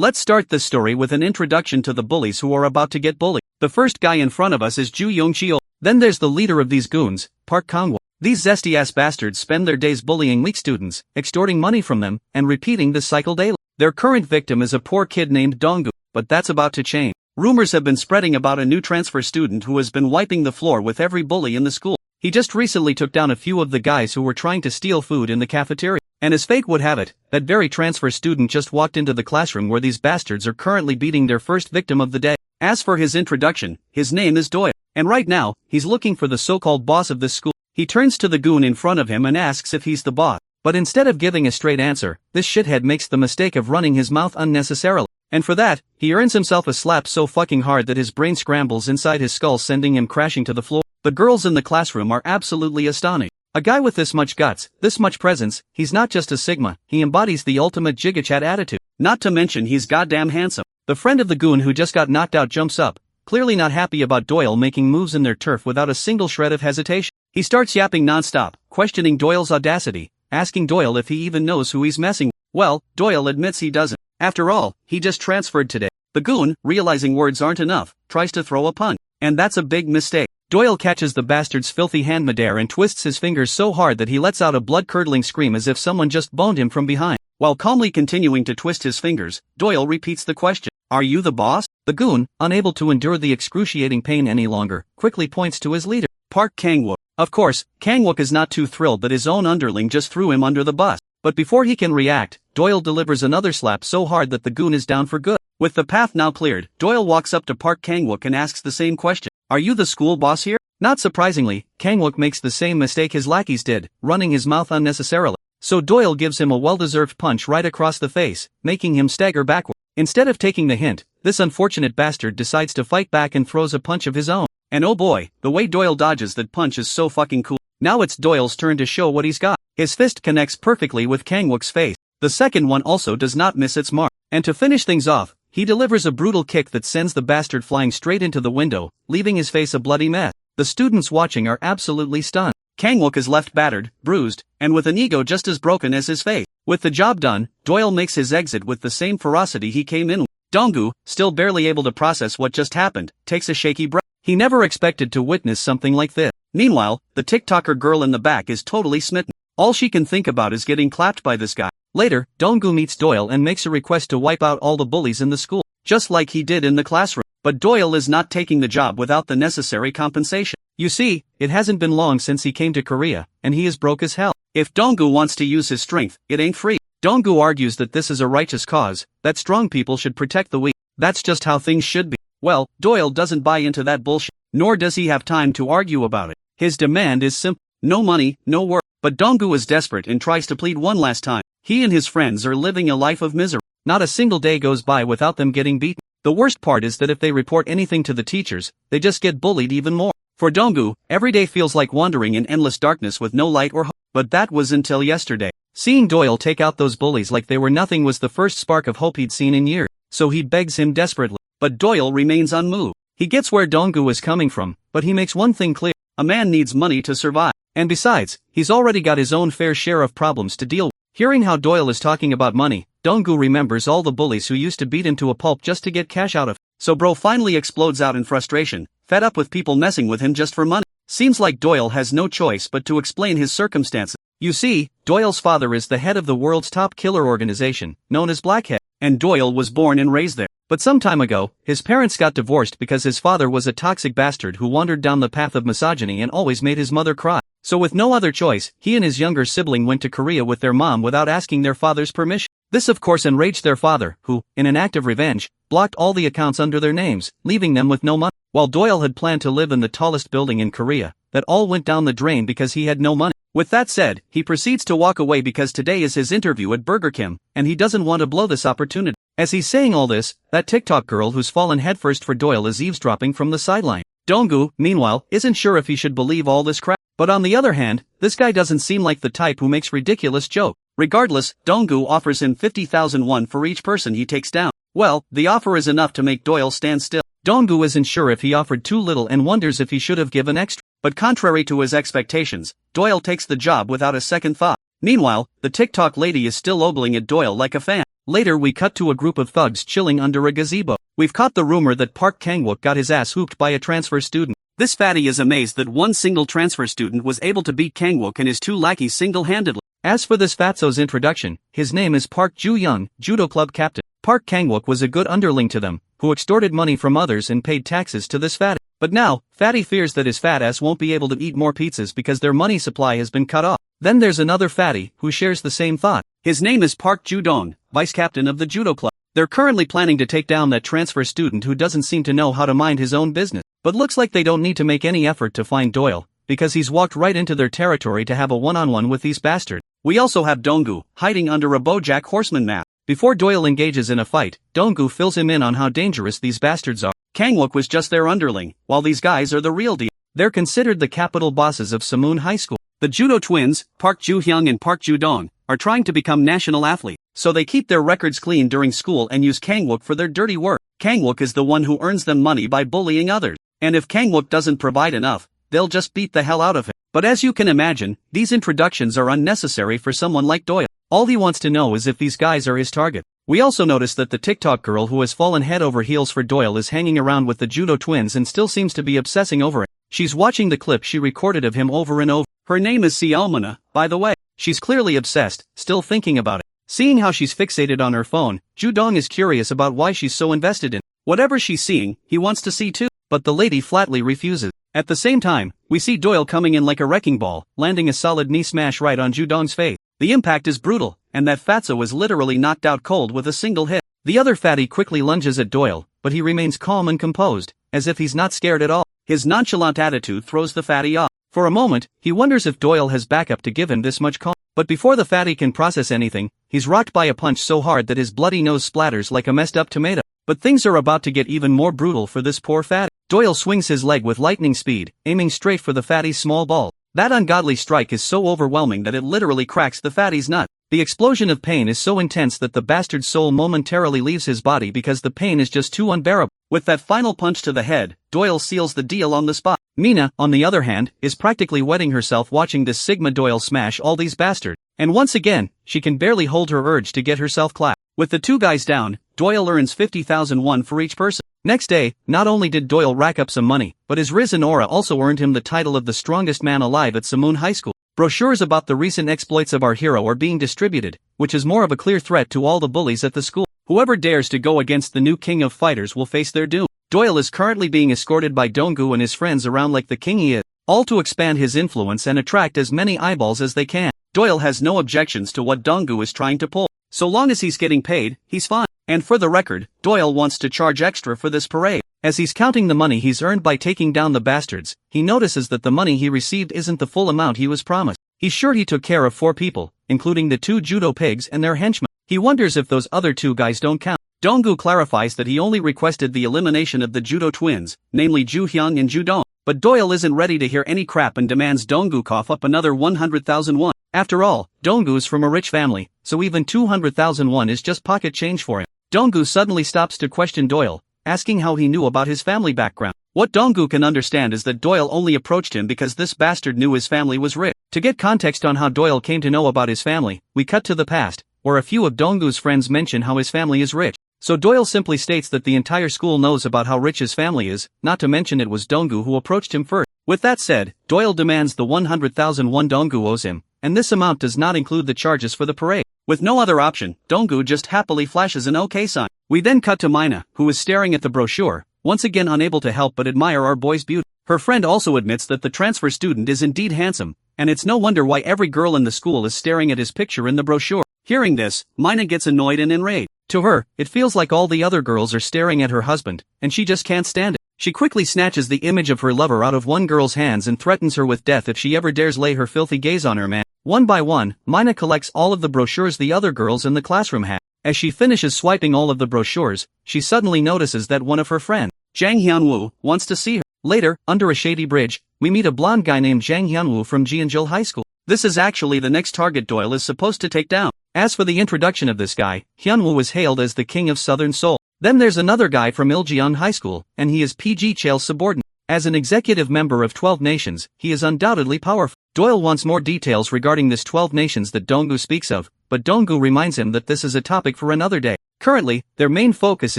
Let's start this story with an introduction to the bullies who are about to get bullied. The first guy in front of us is Ju Yongcheo. Then there's the leader of these goons, Park Kangwa. These zesty-ass bastards spend their days bullying weak students, extorting money from them, and repeating this cycle daily. Their current victim is a poor kid named Donggu, but that's about to change. Rumors have been spreading about a new transfer student who has been wiping the floor with every bully in the school. He just recently took down a few of the guys who were trying to steal food in the cafeteria. And as fate would have it, that very transfer student just walked into the classroom where these bastards are currently beating their first victim of the day. As for his introduction, his name is Doyle, and right now, he's looking for the so-called boss of this school. He turns to the goon in front of him and asks if he's the boss. But instead of giving a straight answer, this shithead makes the mistake of running his mouth unnecessarily. And for that, he earns himself a slap so fucking hard that his brain scrambles inside his skull, sending him crashing to the floor. The girls in the classroom are absolutely astonished. A guy with this much guts, this much presence, he's not just a Sigma, he embodies the ultimate jigachat attitude. Not to mention he's goddamn handsome. The friend of the goon who just got knocked out jumps up, clearly not happy about Doyle making moves in their turf without a single shred of hesitation. He starts yapping non-stop, questioning Doyle's audacity, asking Doyle if he even knows who he's messing with. Well, Doyle admits he doesn't. After all, he just transferred today. The goon, realizing words aren't enough, tries to throw a punch. And that's a big mistake. Doyle catches the bastard's filthy hand midair and twists his fingers so hard that he lets out a blood-curdling scream as if someone just boned him from behind. While calmly continuing to twist his fingers, Doyle repeats the question, "Are you the boss?" The goon, unable to endure the excruciating pain any longer, quickly points to his leader, Park Kangwook. Of course, Kangwook is not too thrilled that his own underling just threw him under the bus. But before he can react, Doyle delivers another slap so hard that the goon is down for good. With the path now cleared, Doyle walks up to Park Kangwook and asks the same question. "Are you the school boss here?" Not surprisingly, Kangwook makes the same mistake his lackeys did, running his mouth unnecessarily. So Doyle gives him a well-deserved punch right across the face, making him stagger backward. Instead of taking the hint, this unfortunate bastard decides to fight back and throws a punch of his own. And oh boy, the way Doyle dodges that punch is so fucking cool. Now it's Doyle's turn to show what he's got. His fist connects perfectly with Kangwook's face. The second one also does not miss its mark. And to finish things off, he delivers a brutal kick that sends the bastard flying straight into the window, leaving his face a bloody mess. The students watching are absolutely stunned. Kangwook is left battered, bruised, and with an ego just as broken as his face. With the job done, Doyle makes his exit with the same ferocity he came in with. Donggu, still barely able to process what just happened, takes a shaky breath. He never expected to witness something like this. Meanwhile, the TikToker girl in the back is totally smitten. All she can think about is getting clapped by this guy. Later, Donggu meets Doyle and makes a request to wipe out all the bullies in the school, just like he did in the classroom. But Doyle is not taking the job without the necessary compensation. You see, it hasn't been long since he came to Korea, and he is broke as hell. If Donggu wants to use his strength, it ain't free. Donggu argues that this is a righteous cause, that strong people should protect the weak. That's just how things should be. Well, Doyle doesn't buy into that bullshit, nor does he have time to argue about it. His demand is simple. No money, no work. But Donggu is desperate and tries to plead one last time. He and his friends are living a life of misery. Not a single day goes by without them getting beaten. The worst part is that if they report anything to the teachers, they just get bullied even more. For Donggu, every day feels like wandering in endless darkness with no light or hope. But that was until yesterday. Seeing Doyle take out those bullies like they were nothing was the first spark of hope he'd seen in years. So he begs him desperately. But Doyle remains unmoved. He gets where Donggu is coming from, but he makes one thing clear. A man needs money to survive. And besides, he's already got his own fair share of problems to deal with. Hearing how Doyle is talking about money, Donggu remembers all the bullies who used to beat him to a pulp just to get cash out of him. So bro finally explodes out in frustration, fed up with people messing with him just for money. Seems like Doyle has no choice but to explain his circumstances. You see, Doyle's father is the head of the world's top killer organization, known as Blackhead, and Doyle was born and raised there. But some time ago, his parents got divorced because his father was a toxic bastard who wandered down the path of misogyny and always made his mother cry. So with no other choice, he and his younger sibling went to Korea with their mom without asking their father's permission. This of course enraged their father, who, in an act of revenge, blocked all the accounts under their names, leaving them with no money. While Doyle had planned to live in the tallest building in Korea, that all went down the drain because he had no money. With that said, he proceeds to walk away because today is his interview at Burger King, and he doesn't want to blow this opportunity. As he's saying all this, that TikTok girl who's fallen headfirst for Doyle is eavesdropping from the sideline. Donggu, meanwhile, isn't sure if he should believe all this crap. But on the other hand, this guy doesn't seem like the type who makes ridiculous jokes. Regardless, Donggu offers him 50,000 won for each person he takes down. Well, the offer is enough to make Doyle stand still. Donggu isn't sure if he offered too little and wonders if he should have given extra. But contrary to his expectations, Doyle takes the job without a second thought. Meanwhile, the TikTok lady is still ogling at Doyle like a fan. Later we cut to a group of thugs chilling under a gazebo. We've caught the rumor that Park Kang-wook got his ass hooped by a transfer student. This fatty is amazed that one single transfer student was able to beat Kang-wook and his two lackeys single-handedly. As for this fatso's introduction, his name is Park Ju-young, judo club captain. Park Kang-wook was a good underling to them, who extorted money from others and paid taxes to this fatty. But now, fatty fears that his fat ass won't be able to eat more pizzas because their money supply has been cut off. Then there's another fatty, who shares the same thought. His name is Park Ju-dong, vice captain of the judo club. They're currently planning to take down that transfer student who doesn't seem to know how to mind his own business. But looks like they don't need to make any effort to find Doyle, because he's walked right into their territory to have a one-on-one with these bastards. We also have Donggu, hiding under a BoJack Horseman mask. Before Doyle engages in a fight, Donggu fills him in on how dangerous these bastards are. Kang-wook was just their underling, while these guys are the real deal. They're considered the capital bosses of Samoon High School. The judo twins, Park Ju-hyung and Park Ju-dong, are trying to become national athletes, so they keep their records clean during school and use Kang-wook for their dirty work. Kang-wook is the one who earns them money by bullying others, and if Kang-wook doesn't provide enough, they'll just beat the hell out of him. But as you can imagine, these introductions are unnecessary for someone like Doyle. All he wants to know is if these guys are his target. We also notice that the TikTok girl who has fallen head over heels for Doyle is hanging around with the judo twins and still seems to be obsessing over it. She's watching the clip she recorded of him over and over. Her name is Xiaomana, by the way. She's clearly obsessed, still thinking about it. Seeing how she's fixated on her phone, Ju-dong is curious about why she's so invested in whatever she's seeing. He wants to see too, but the lady flatly refuses. At the same time, we see Doyle coming in like a wrecking ball, landing a solid knee smash right on Ju-dong's face. The impact is brutal, and that fatso is literally knocked out cold with a single hit. The other fatty quickly lunges at Doyle, but he remains calm and composed, as if he's not scared at all. His nonchalant attitude throws the fatty off. For a moment, he wonders if Doyle has backup to give him this much calm. But before the fatty can process anything, he's rocked by a punch so hard that his bloody nose splatters like a messed up tomato. But things are about to get even more brutal for this poor fatty. Doyle swings his leg with lightning speed, aiming straight for the fatty's small ball. That ungodly strike is so overwhelming that it literally cracks the fatty's nut. The explosion of pain is so intense that the bastard's soul momentarily leaves his body because the pain is just too unbearable. With that final punch to the head, Doyle seals the deal on the spot. Mina, on the other hand, is practically wetting herself watching this Sigma Doyle smash all these bastards. And once again, she can barely hold her urge to get herself clapped. With the two guys down, Doyle earns 50,000 won for each person. Next day, not only did Doyle rack up some money, but his risen aura also earned him the title of the strongest man alive at Samoon High School. Brochures about the recent exploits of our hero are being distributed, which is more of a clear threat to all the bullies at the school. Whoever dares to go against the new king of fighters will face their doom. Doyle is currently being escorted by Donggu and his friends around like the king he is, all to expand his influence and attract as many eyeballs as they can. Doyle has no objections to what Donggu is trying to pull. So long as he's getting paid, he's fine. And for the record, Doyle wants to charge extra for this parade. As he's counting the money he's earned by taking down the bastards, he notices that the money he received isn't the full amount he was promised. He's sure he took care of 4 people, including the 2 judo pigs and their henchmen. He wonders if those other 2 guys don't count. Donggu clarifies that he only requested the elimination of the judo twins, namely Ju-hyung and Ju-dong. But Doyle isn't ready to hear any crap and demands Donggu cough up another 100,000 won. After all, Donggu's from a rich family, so even 200,000 won is just pocket change for him. Donggu suddenly stops to question Doyle, asking how he knew about his family background. What Donggu can understand is that Doyle only approached him because this bastard knew his family was rich. To get context on how Doyle came to know about his family, we cut to the past, where a few of Donggu's friends mention how his family is rich. So Doyle simply states that the entire school knows about how rich his family is, not to mention it was Donggu who approached him first. With that said, Doyle demands the 100,000 won Donggu owes him, and this amount does not include the charges for the parade. With no other option, Donggu just happily flashes an OK sign. We then cut to Mina, who is staring at the brochure, once again unable to help but admire our boy's beauty. Her friend also admits that the transfer student is indeed handsome, and it's no wonder why every girl in the school is staring at his picture in the brochure. Hearing this, Mina gets annoyed and enraged. To her, it feels like all the other girls are staring at her husband, and she just can't stand it. She quickly snatches the image of her lover out of one girl's hands and threatens her with death if she ever dares lay her filthy gaze on her man. One by one, Mina collects all of the brochures the other girls in the classroom have. As she finishes swiping all of the brochures, she suddenly notices that one of her friends, Jang Hyunwoo, wants to see her. Later, under a shady bridge, we meet a blonde guy named Jang Hyunwoo from Jeonjil High School. This is actually the next target Doyle is supposed to take down. As for the introduction of this guy, Hyunwoo was hailed as the king of Southern Seoul. Then there's another guy from Iljeon High School, and he is PG Chael's subordinate. As an executive member of 12 nations, he is undoubtedly powerful. Doyle wants more details regarding this 12 nations that Donggu speaks of, but Donggu reminds him that this is a topic for another day. Currently, their main focus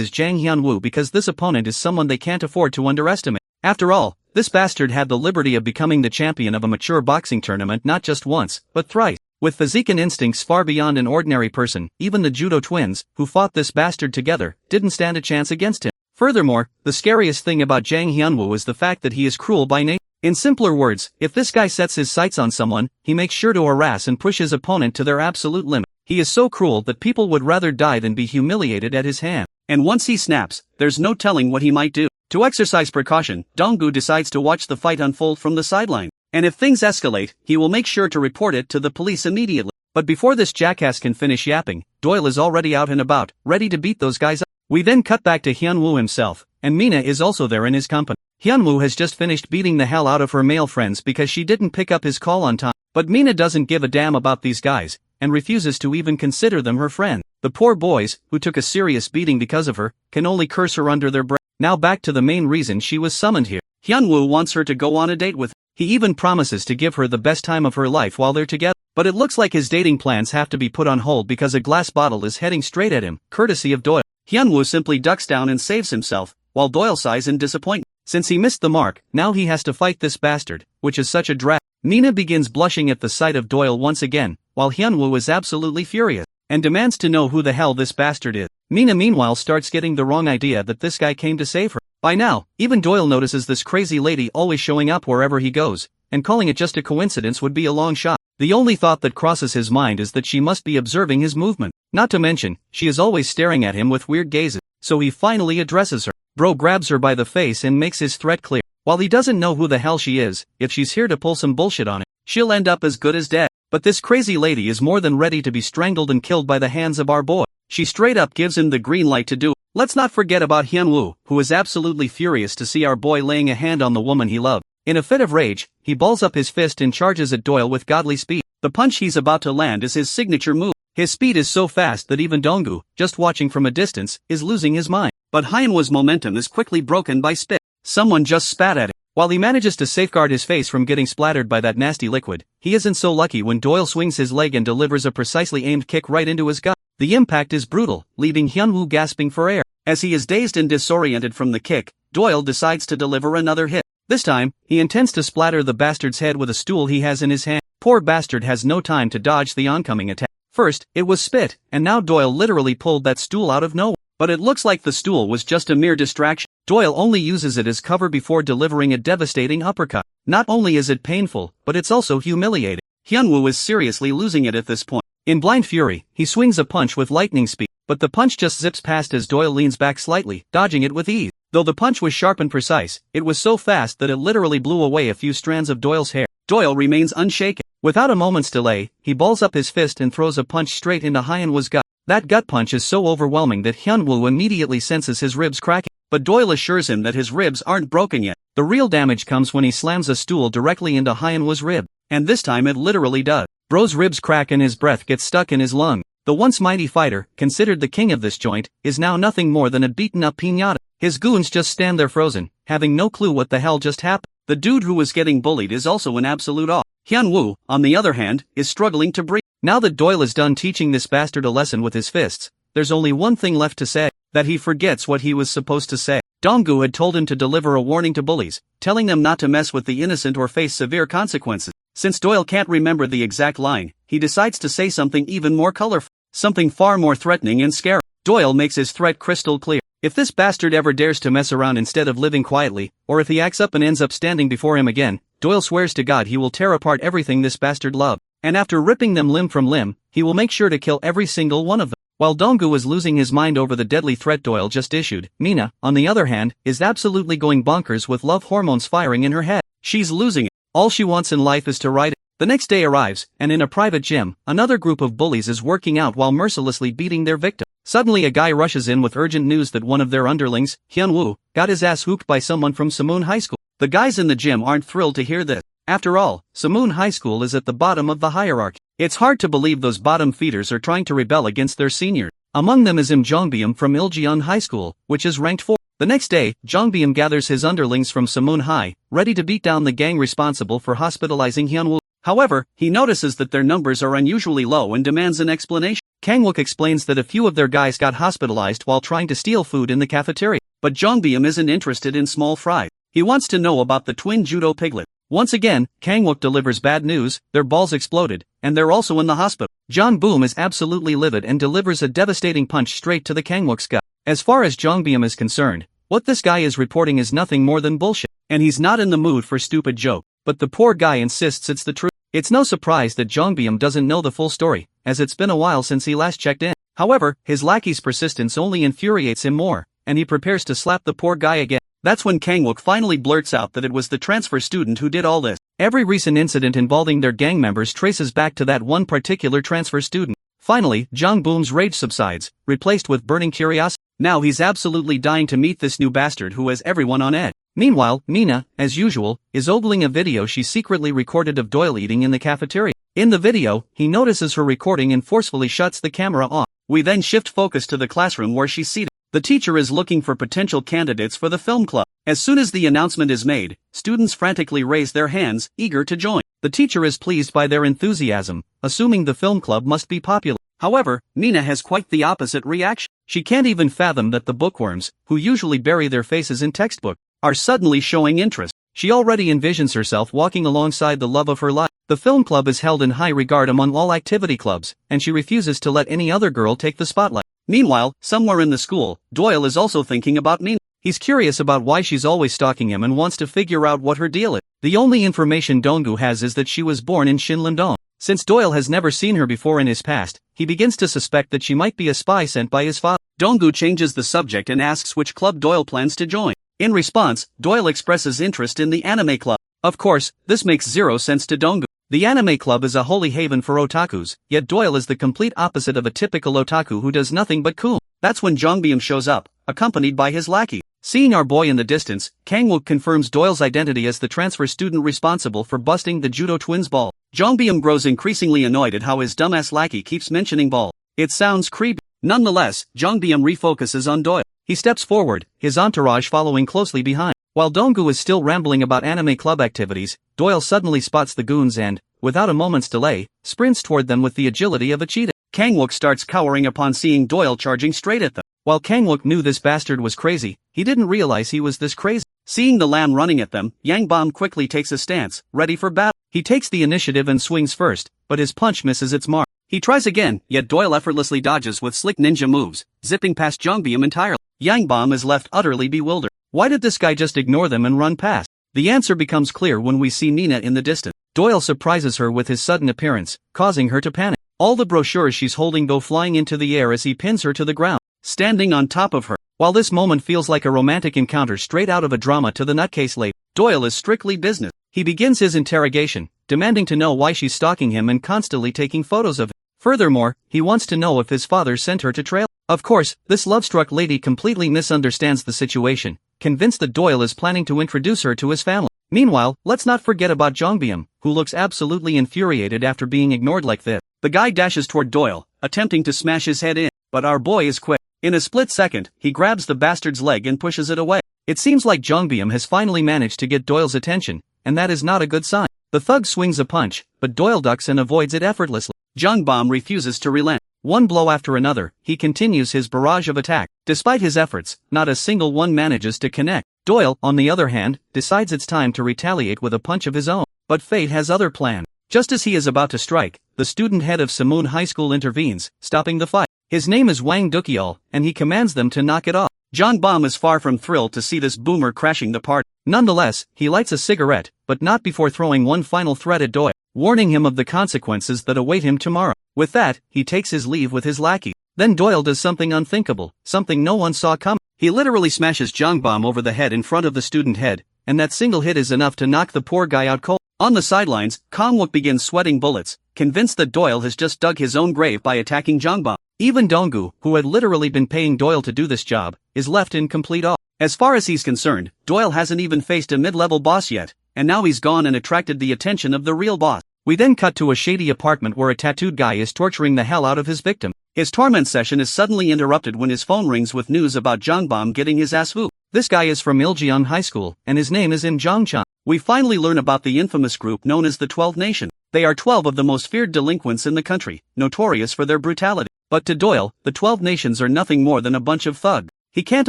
is Jang Hyunwoo because this opponent is someone they can't afford to underestimate. After all, this bastard had the liberty of becoming the champion of a mature boxing tournament not just once, but thrice. With physique and instincts far beyond an ordinary person, even the judo twins, who fought this bastard together, didn't stand a chance against him. Furthermore, the scariest thing about Jang Hyunwoo is the fact that he is cruel by nature. In simpler words, if this guy sets his sights on someone, he makes sure to harass and push his opponent to their absolute limit. He is so cruel that people would rather die than be humiliated at his hand. And once he snaps, there's no telling what he might do. To exercise precaution, Donggu decides to watch the fight unfold from the sideline. And if things escalate, he will make sure to report it to the police immediately. But before this jackass can finish yapping, Doyle is already out and about, ready to beat those guys up. We then cut back to Hyunwoo himself, and Mina is also there in his company. Hyunwoo has just finished beating the hell out of her male friends because she didn't pick up his call on time. But Mina doesn't give a damn about these guys, and refuses to even consider them her friend. The poor boys, who took a serious beating because of her, can only curse her under their breath. Now back to the main reason she was summoned here. Hyunwoo wants her to go on a date with him. He even promises to give her the best time of her life while they're together. But it looks like his dating plans have to be put on hold because a glass bottle is heading straight at him, courtesy of Doyle. Hyunwoo simply ducks down and saves himself, while Doyle sighs in disappointment. Since he missed the mark, now he has to fight this bastard, which is such a drag. Mina begins blushing at the sight of Doyle once again, while Hyunwoo is absolutely furious, and demands to know who the hell this bastard is. Mina meanwhile starts getting the wrong idea that this guy came to save her. By now, even Doyle notices this crazy lady always showing up wherever he goes, and calling it just a coincidence would be a long shot. The only thought that crosses his mind is that she must be observing his movement. Not to mention, she is always staring at him with weird gazes, so he finally addresses her. Bro grabs her by the face and makes his threat clear. While he doesn't know who the hell she is, if she's here to pull some bullshit on him, she'll end up as good as dead. But this crazy lady is more than ready to be strangled and killed by the hands of our boy. She straight up gives him the green light to do it. Let's not forget about Hyunwoo, who is absolutely furious to see our boy laying a hand on the woman he loved. In a fit of rage, he balls up his fist and charges at Doyle with godly speed. The punch he's about to land is his signature move. His speed is so fast that even Donggu, just watching from a distance, is losing his mind. But Hyunwoo's momentum is quickly broken by spit. Someone just spat at him. While he manages to safeguard his face from getting splattered by that nasty liquid, he isn't so lucky when Doyle swings his leg and delivers a precisely aimed kick right into his gut. The impact is brutal, leaving Hyunwoo gasping for air. As he is dazed and disoriented from the kick, Doyle decides to deliver another hit. This time, he intends to splatter the bastard's head with a stool he has in his hand. Poor bastard has no time to dodge the oncoming attack. First, it was spit, and now Doyle literally pulled that stool out of nowhere. But it looks like the stool was just a mere distraction. Doyle only uses it as cover before delivering a devastating uppercut. Not only is it painful, but it's also humiliating. Hyunwoo is seriously losing it at this point. In blind fury, he swings a punch with lightning speed, but the punch just zips past as Doyle leans back slightly, dodging it with ease. Though the punch was sharp and precise, it was so fast that it literally blew away a few strands of Doyle's hair. Doyle remains unshaken. Without a moment's delay, he balls up his fist and throws a punch straight into Hyunwoo's gut. That gut punch is so overwhelming that Hyunwoo immediately senses his ribs cracking, but Doyle assures him that his ribs aren't broken yet. The real damage comes when he slams a stool directly into Hyunwoo's rib, and this time it literally does. Bro's ribs crack and his breath gets stuck in his lung. The once mighty fighter, considered the king of this joint, is now nothing more than a beaten-up piñata. His goons just stand there frozen, having no clue what the hell just happened. The dude who was getting bullied is also in absolute awe. Hyunwoo, on the other hand, is struggling to breathe. Now that Doyle is done teaching this bastard a lesson with his fists, there's only one thing left to say, that he forgets what he was supposed to say. Donggu had told him to deliver a warning to bullies, telling them not to mess with the innocent or face severe consequences. Since Doyle can't remember the exact line, he decides to say something even more colorful, something far more threatening and scary. Doyle makes his threat crystal clear. If this bastard ever dares to mess around instead of living quietly, or if he acts up and ends up standing before him again, Doyle swears to God he will tear apart everything this bastard loved. And after ripping them limb from limb, he will make sure to kill every single one of them. While Donggu is losing his mind over the deadly threat Doyle just issued, Mina, on the other hand, is absolutely going bonkers with love hormones firing in her head. She's losing it. All she wants in life is to ride it. The next day arrives, and in a private gym, another group of bullies is working out while mercilessly beating their victim. Suddenly a guy rushes in with urgent news that one of their underlings, Hyunwoo, got his ass hooked by someone from Samoon High School. The guys in the gym aren't thrilled to hear this. After all, Samoon High School is at the bottom of the hierarchy. It's hard to believe those bottom feeders are trying to rebel against their seniors. Among them is Im Jongbyum from Iljeon High School, which is ranked 4th. The next day, Jongbyum gathers his underlings from Samoon High, ready to beat down the gang responsible for hospitalizing Hyunwoo. However, he notices that their numbers are unusually low and demands an explanation. Kangwook explains that a few of their guys got hospitalized while trying to steal food in the cafeteria. But Jongbyum isn't interested in small fries. He wants to know about the twin judo piglet. Once again, Kangwook delivers bad news, their balls exploded, and they're also in the hospital. Jongboom is absolutely livid and delivers a devastating punch straight to the Kangwook's gut. As far as Jongbyum is concerned, what this guy is reporting is nothing more than bullshit, and he's not in the mood for stupid joke. But the poor guy insists it's the truth. It's no surprise that Jongbyum doesn't know the full story, as it's been a while since he last checked in. However, his lackey's persistence only infuriates him more, and he prepares to slap the poor guy again. That's when Kangwook finally blurts out that it was the transfer student who did all this. Every recent incident involving their gang members traces back to that one particular transfer student. Finally, Jongboom's rage subsides, replaced with burning curiosity. Now he's absolutely dying to meet this new bastard who has everyone on edge. Meanwhile, Mina, as usual, is ogling a video she secretly recorded of Doyle eating in the cafeteria. In the video, he notices her recording and forcefully shuts the camera off. We then shift focus to the classroom where she's seated. The teacher is looking for potential candidates for the film club. As soon as the announcement is made, students frantically raise their hands, eager to join. The teacher is pleased by their enthusiasm, assuming the film club must be popular. However, Mina has quite the opposite reaction. She can't even fathom that the bookworms, who usually bury their faces in textbook, are suddenly showing interest. She already envisions herself walking alongside the love of her life. The film club is held in high regard among all activity clubs, and she refuses to let any other girl take the spotlight. Meanwhile, somewhere in the school, Doyle is also thinking about Mina. He's curious about why she's always stalking him and wants to figure out what her deal is. The only information Donggu has is that she was born in Shinlandong. Since Doyle has never seen her before in his past, he begins to suspect that she might be a spy sent by his father. Donggu changes the subject and asks which club Doyle plans to join. In response, Doyle expresses interest in the anime club. Of course, this makes zero sense to Donggu. The anime club is a holy haven for otakus, yet Doyle is the complete opposite of a typical otaku who does nothing but cool. That's when Jongbyum shows up, accompanied by his lackey. Seeing our boy in the distance, Kangwook confirms Doyle's identity as the transfer student responsible for busting the judo twins' ball. Jongbyum grows increasingly annoyed at how his dumbass lackey keeps mentioning ball. It sounds creepy. Nonetheless, Jongbyum refocuses on Doyle. He steps forward, his entourage following closely behind. While Donggu is still rambling about anime club activities, Doyle suddenly spots the goons and, without a moment's delay, sprints toward them with the agility of a cheetah. Kangwook starts cowering upon seeing Doyle charging straight at them. While Kangwook knew this bastard was crazy, he didn't realize he was this crazy. Seeing the lamb running at them, Yangbom quickly takes a stance, ready for battle. He takes the initiative and swings first, but his punch misses its mark. He tries again, yet Doyle effortlessly dodges with slick ninja moves, zipping past Jongbyum entirely. Yangbom is left utterly bewildered. Why did this guy just ignore them and run past? The answer becomes clear when we see Nina in the distance. Doyle surprises her with his sudden appearance, causing her to panic. All the brochures she's holding go flying into the air as he pins her to the ground, standing on top of her. While this moment feels like a romantic encounter straight out of a drama to the nutcase lady, Doyle is strictly business. He begins his interrogation, demanding to know why she's stalking him and constantly taking photos of him. Furthermore, he wants to know if his father sent her to trail. Of course, this love-struck lady completely misunderstands the situation, convinced that Doyle is planning to introduce her to his family. Meanwhile, let's not forget about Jongbyum, who looks absolutely infuriated after being ignored like this. The guy dashes toward Doyle, attempting to smash his head in, but our boy is quick. In a split second, he grabs the bastard's leg and pushes it away. It seems like Jongbyum has finally managed to get Doyle's attention, and that is not a good sign. The thug swings a punch, but Doyle ducks and avoids it effortlessly. Jongbom refuses to relent. One blow after another, he continues his barrage of attack. Despite his efforts, not a single one manages to connect. Doyle, on the other hand, decides it's time to retaliate with a punch of his own. But fate has other plans. Just as he is about to strike, the student head of Samoon High School intervenes, stopping the fight. His name is Wang Dukial, and he commands them to knock it off. Jongbom is far from thrilled to see this boomer crashing the party. Nonetheless, he lights a cigarette, but not before throwing one final threat at Doyle, warning him of the consequences that await him tomorrow. With that, he takes his leave with his lackey. Then Doyle does something unthinkable, something no one saw coming. He literally smashes Jongbom over the head in front of the student head, and that single hit is enough to knock the poor guy out cold. On the sidelines, Kangwook begins sweating bullets, convinced that Doyle has just dug his own grave by attacking Jongbom. Even Donggu, who had literally been paying Doyle to do this job, is left in complete awe. As far as he's concerned, Doyle hasn't even faced a mid-level boss yet, and now he's gone and attracted the attention of the real boss. We then cut to a shady apartment where a tattooed guy is torturing the hell out of his victim. His torment session is suddenly interrupted when his phone rings with news about Jongbom getting his ass whooped. This guy is from Iljeon High School, and his name is Im Jongchan. we finally learn about the infamous group known as the 12 Nation. They are 12 of the most feared delinquents in the country, notorious for their brutality. But to Doyle, the 12 Nations are nothing more than a bunch of thugs. He can't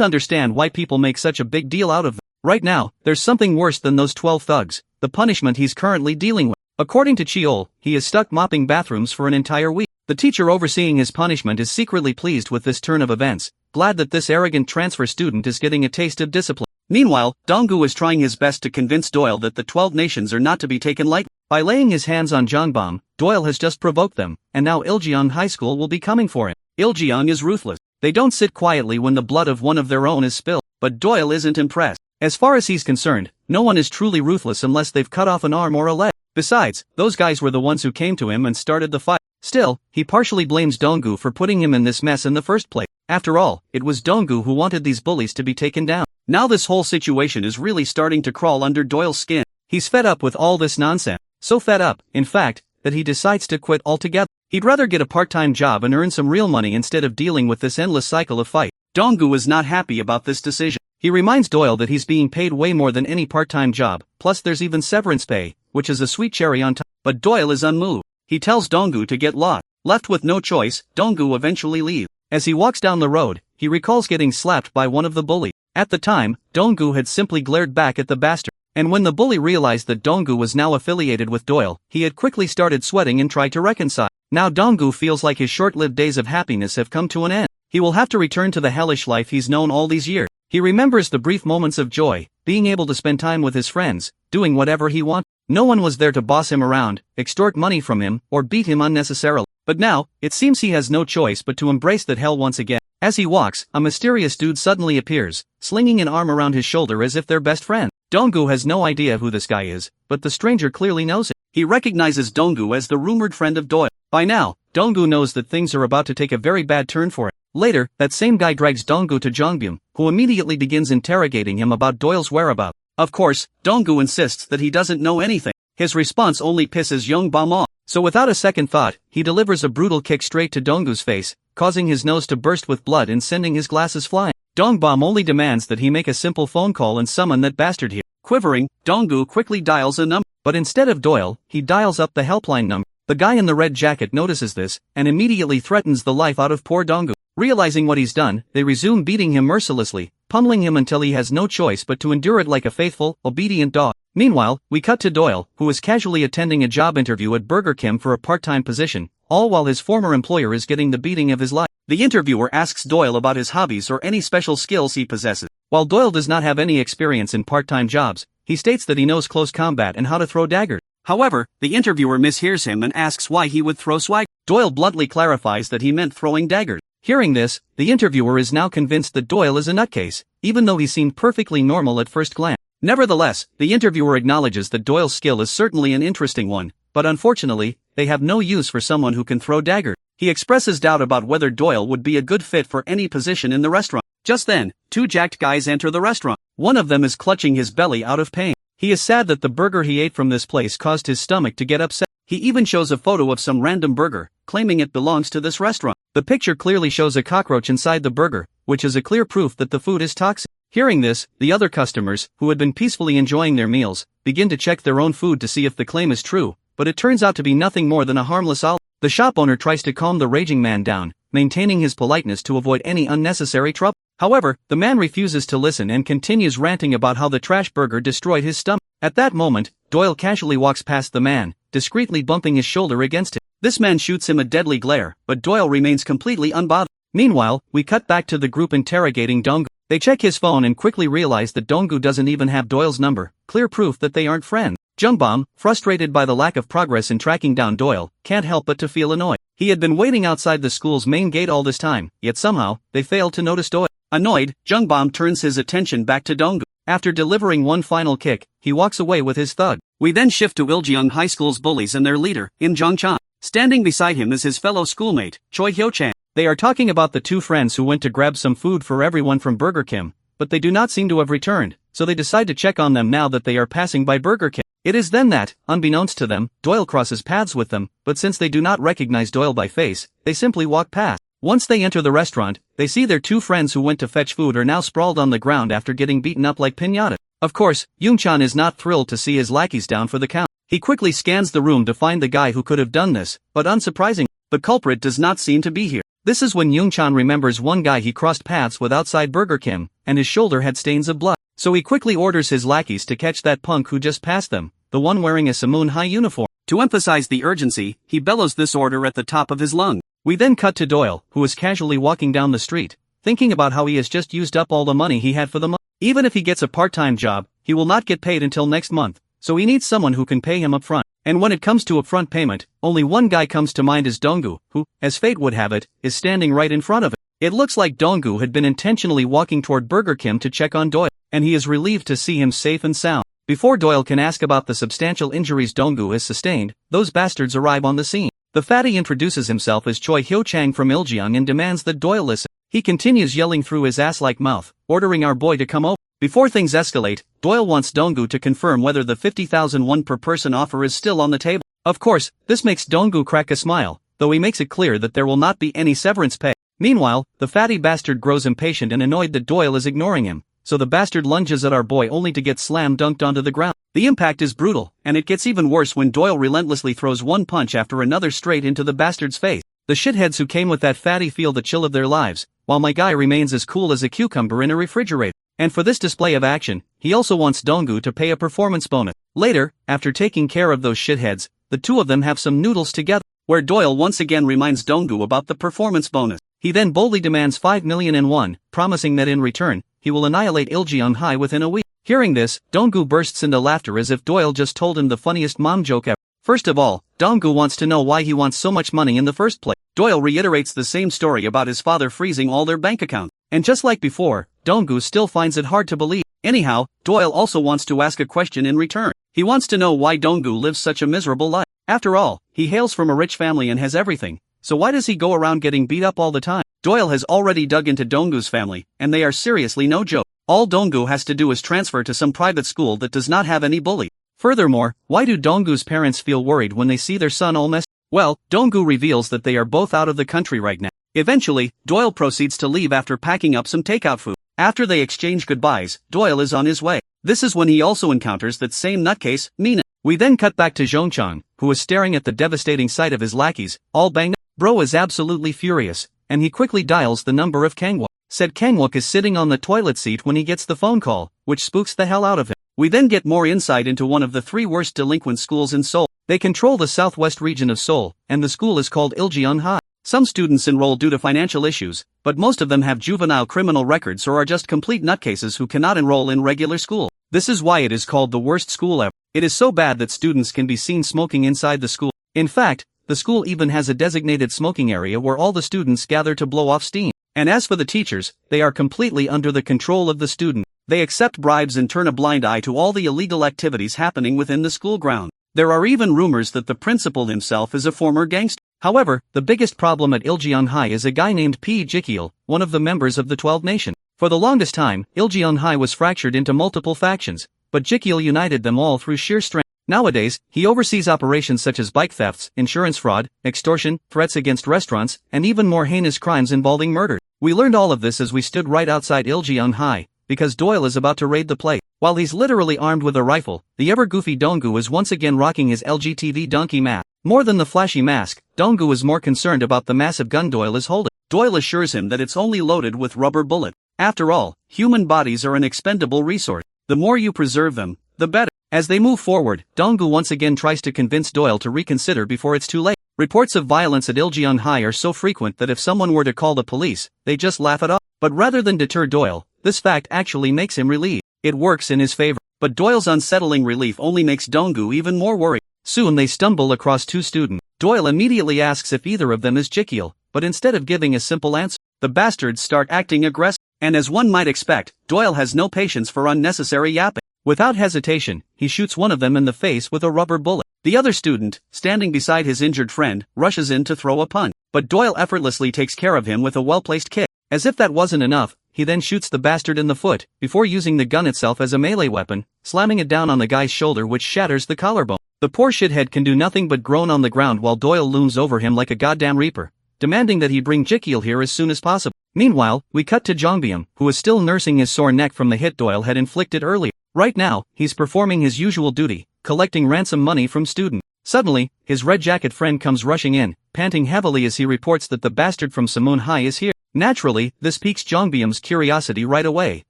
understand why people make such a big deal out of them. Right now, there's something worse than those 12 thugs, the punishment he's currently dealing with. According to Cheol, he is stuck mopping bathrooms for an entire week. The teacher overseeing his punishment is secretly pleased with this turn of events, glad that this arrogant transfer student is getting a taste of discipline. Meanwhile, Donggu is trying his best to convince Doyle that the 12 Nations are not to be taken lightly. By laying his hands on Jongbom, Doyle has just provoked them, and now Iljeong High School will be coming for him. Iljeong is ruthless. They don't sit quietly when the blood of one of their own is spilled, but Doyle isn't impressed. As far as he's concerned, no one is truly ruthless unless they've cut off an arm or a leg. Besides, those guys were the ones who came to him and started the fight. Still, he partially blames Donggu for putting him in this mess in the first place. After all, it was Donggu who wanted these bullies to be taken down. Now this whole situation is really starting to crawl under Doyle's skin. He's fed up with all this nonsense. So fed up, in fact, that he decides to quit altogether. He'd rather get a part-time job and earn some real money instead of dealing with this endless cycle of fight. Donggu is not happy about this decision. He reminds Doyle that he's being paid way more than any part-time job, plus there's even severance pay, which is a sweet cherry on top. But Doyle is unmoved. He tells Donggu to get lost. Left with no choice, Donggu eventually leaves. As he walks down the road, he recalls getting slapped by one of the bullies. At the time, Donggu had simply glared back at the bastard. And when the bully realized that Donggu was now affiliated with Doyle, he had quickly started sweating and tried to reconcile. Now Donggu feels like his short-lived days of happiness have come to an end. He will have to return to the hellish life he's known all these years. He remembers the brief moments of joy, being able to spend time with his friends, doing whatever he wanted. No one was there to boss him around, extort money from him, or beat him unnecessarily. But now, it seems he has no choice but to embrace that hell once again. As he walks, a mysterious dude suddenly appears, slinging an arm around his shoulder as if they're best friends. Donggu has no idea who this guy is, but the stranger clearly knows him. He recognizes Donggu as the rumored friend of Doyle. By now, Donggu knows that things are about to take a very bad turn for him. Later, that same guy drags Donggu to Jongbom, who immediately begins interrogating him about Doyle's whereabouts. Of course, Donggu insists that he doesn't know anything. His response only pisses Jongbom off. So without a second thought, he delivers a brutal kick straight to Donggu's face, causing his nose to burst with blood and sending his glasses flying. Jongbom only demands that he make a simple phone call and summon that bastard here. Quivering, Donggu quickly dials a number. But instead of Doyle, he dials up the helpline number. The guy in the red jacket notices this, and immediately threatens the life out of poor Donggu. Realizing what he's done, they resume beating him mercilessly, pummeling him until he has no choice but to endure it like a faithful, obedient dog. Meanwhile, we cut to Doyle, who is casually attending a job interview at Burger King for a part-time position, all while his former employer is getting the beating of his life. The interviewer asks Doyle about his hobbies or any special skills he possesses. While Doyle does not have any experience in part-time jobs, he states that he knows close combat and how to throw daggers. However, the interviewer mishears him and asks why he would throw swag. Doyle bluntly clarifies that he meant throwing daggers. Hearing this, the interviewer is now convinced that Doyle is a nutcase, even though he seemed perfectly normal at first glance. Nevertheless, the interviewer acknowledges that Doyle's skill is certainly an interesting one, but unfortunately, they have no use for someone who can throw daggers. He expresses doubt about whether Doyle would be a good fit for any position in the restaurant. Just then, two jacked guys enter the restaurant. One of them is clutching his belly out of pain. He is sad that the burger he ate from this place caused his stomach to get upset. He even shows a photo of some random burger, claiming it belongs to this restaurant. The picture clearly shows a cockroach inside the burger, which is a clear proof that the food is toxic. Hearing this, the other customers, who had been peacefully enjoying their meals, begin to check their own food to see if the claim is true, but it turns out to be nothing more than a harmless olive. The shop owner tries to calm the raging man down, maintaining his politeness to avoid any unnecessary trouble. However, the man refuses to listen and continues ranting about how the trash burger destroyed his stomach. At that moment, Doyle casually walks past the man, discreetly bumping his shoulder against him. This man shoots him a deadly glare, but Doyle remains completely unbothered. Meanwhile, we cut back to the group interrogating Donggu. They check his phone and quickly realize that Donggu doesn't even have Doyle's number, clear proof that they aren't friends. Jongbom, frustrated by the lack of progress in tracking down Doyle, can't help but to feel annoyed. He had been waiting outside the school's main gate all this time, yet somehow, they failed to notice Doyle. Annoyed, Jongbom turns his attention back to Donggu. After delivering one final kick, he walks away with his thug. We then shift to Iljeong High School's bullies and their leader, Im Jong-chan. Standing beside him is his fellow schoolmate, Choi Hyo-chan. They are talking about the two friends who went to grab some food for everyone from Burger King, but they do not seem to have returned, so they decide to check on them now that they are passing by Burger King. It is then that, unbeknownst to them, Doyle crosses paths with them, but since they do not recognize Doyle by face, they simply walk past. Once they enter the restaurant, they see their two friends who went to fetch food are now sprawled on the ground after getting beaten up like piñata. Of course, Young-chan is not thrilled to see his lackeys down for the count. He quickly scans the room to find the guy who could have done this, but unsurprisingly, the culprit does not seem to be here. This is when Young-chan remembers one guy he crossed paths with outside Burger Kim, and his shoulder had stains of blood. So he quickly orders his lackeys to catch that punk who just passed them, the one wearing a Samoon High uniform. To emphasize the urgency, he bellows this order at the top of his lungs. We then cut to Doyle, who is casually walking down the street, thinking about how he has just used up all the money he had for the month. Even if he gets a part-time job, he will not get paid until next month, so he needs someone who can pay him up front. And when it comes to upfront payment, only one guy comes to mind as Donggu, who, as fate would have it, is standing right in front of it. It looks like Donggu had been intentionally walking toward Burger Kim to check on Doyle, and he is relieved to see him safe and sound. Before Doyle can ask about the substantial injuries Donggu has sustained, those bastards arrive on the scene. The fatty introduces himself as Choi Hyo-chang from Iljeong and demands that Doyle listen. He continues yelling through his ass-like mouth, ordering our boy to come over. Before things escalate, Doyle wants Donggu to confirm whether the 50,000 won per person offer is still on the table. Of course, this makes Donggu crack a smile, though he makes it clear that there will not be any severance pay. Meanwhile, the fatty bastard grows impatient and annoyed that Doyle is ignoring him, so the bastard lunges at our boy only to get slam dunked onto the ground. The impact is brutal, and it gets even worse when Doyle relentlessly throws one punch after another straight into the bastard's face. The shitheads who came with that fatty feel the chill of their lives, while my guy remains as cool as a cucumber in a refrigerator. And for this display of action, he also wants Donggu to pay a performance bonus. Later, after taking care of those shitheads, the two of them have some noodles together, where Doyle once again reminds Donggu about the performance bonus. He then boldly demands 5 million won, promising that in return, he will annihilate Iljeong High within a week. Hearing this, Donggu bursts into laughter as if Doyle just told him the funniest mom joke ever. First of all, Donggu wants to know why he wants so much money in the first place. Doyle reiterates the same story about his father freezing all their bank accounts. And just like before, Donggu still finds it hard to believe. Anyhow, Doyle also wants to ask a question in return. He wants to know why Donggu lives such a miserable life. After all, he hails from a rich family and has everything, so why does he go around getting beat up all the time? Doyle has already dug into Donggu's family, and they are seriously no joke. All Donggu has to do is transfer to some private school that does not have any bully. Furthermore, why do Donggu's parents feel worried when they see their son all messed? Well, Donggu reveals that they are both out of the country right now. Eventually, Doyle proceeds to leave after packing up some takeout food. After they exchange goodbyes, Doyle is on his way. This is when he also encounters that same nutcase, Mina. We then cut back to Zhongchang, who is staring at the devastating sight of his lackeys, all banged up. Bro is absolutely furious, and he quickly dials the number of Kangwook. Said Kangwook is sitting on the toilet seat when he gets the phone call, which spooks the hell out of him. We then get more insight into one of the 3 worst delinquent schools in Seoul. They control the southwest region of Seoul, and the school is called Iljeong High. Some students enroll due to financial issues, but most of them have juvenile criminal records or are just complete nutcases who cannot enroll in regular school. This is why it is called the worst school ever. It is so bad that students can be seen smoking inside the school. In fact, the school even has a designated smoking area where all the students gather to blow off steam. And as for the teachers, they are completely under the control of the student. They accept bribes and turn a blind eye to all the illegal activities happening within the school ground. There are even rumors that the principal himself is a former gangster. However, the biggest problem at Iljeong High is a guy named P. Jikiel, one of the members of the 12 Nation. For the longest time, Iljeong High was fractured into multiple factions, but Jikiel united them all through sheer strength. Nowadays, he oversees operations such as bike thefts, insurance fraud, extortion, threats against restaurants, and even more heinous crimes involving murder. We learned all of this as we stood right outside Iljeong High, because Doyle is about to raid the place. While he's literally armed with a rifle, the ever-goofy Donggu is once again rocking his LGTV donkey mask. More than the flashy mask, Donggu is more concerned about the massive gun Doyle is holding. Doyle assures him that it's only loaded with rubber bullets. After all, human bodies are an expendable resource. The more you preserve them, the better. As they move forward, Donggu once again tries to convince Doyle to reconsider before it's too late. Reports of violence at Iljeong High are so frequent that if someone were to call the police, they just laugh it off. But rather than deter Doyle, this fact actually makes him relieved. It works in his favor. But Doyle's unsettling relief only makes Donggu even more worried. Soon they stumble across 2 students. Doyle immediately asks if either of them is Jikiel, but instead of giving a simple answer, the bastards start acting aggressive. And as one might expect, Doyle has no patience for unnecessary yapping. Without hesitation, he shoots one of them in the face with a rubber bullet. The other student, standing beside his injured friend, rushes in to throw a punch, but Doyle effortlessly takes care of him with a well-placed kick. As if that wasn't enough, he then shoots the bastard in the foot, before using the gun itself as a melee weapon, slamming it down on the guy's shoulder which shatters the collarbone. The poor shithead can do nothing but groan on the ground while Doyle looms over him like a goddamn reaper, demanding that he bring Jikiel here as soon as possible. Meanwhile, we cut to Jongbyum, who is still nursing his sore neck from the hit Doyle had inflicted earlier. Right now, he's performing his usual duty, collecting ransom money from students. Suddenly, his red jacket friend comes rushing in, panting heavily as he reports that the bastard from Samun High is here. Naturally, this piques Jongbyum's curiosity right away,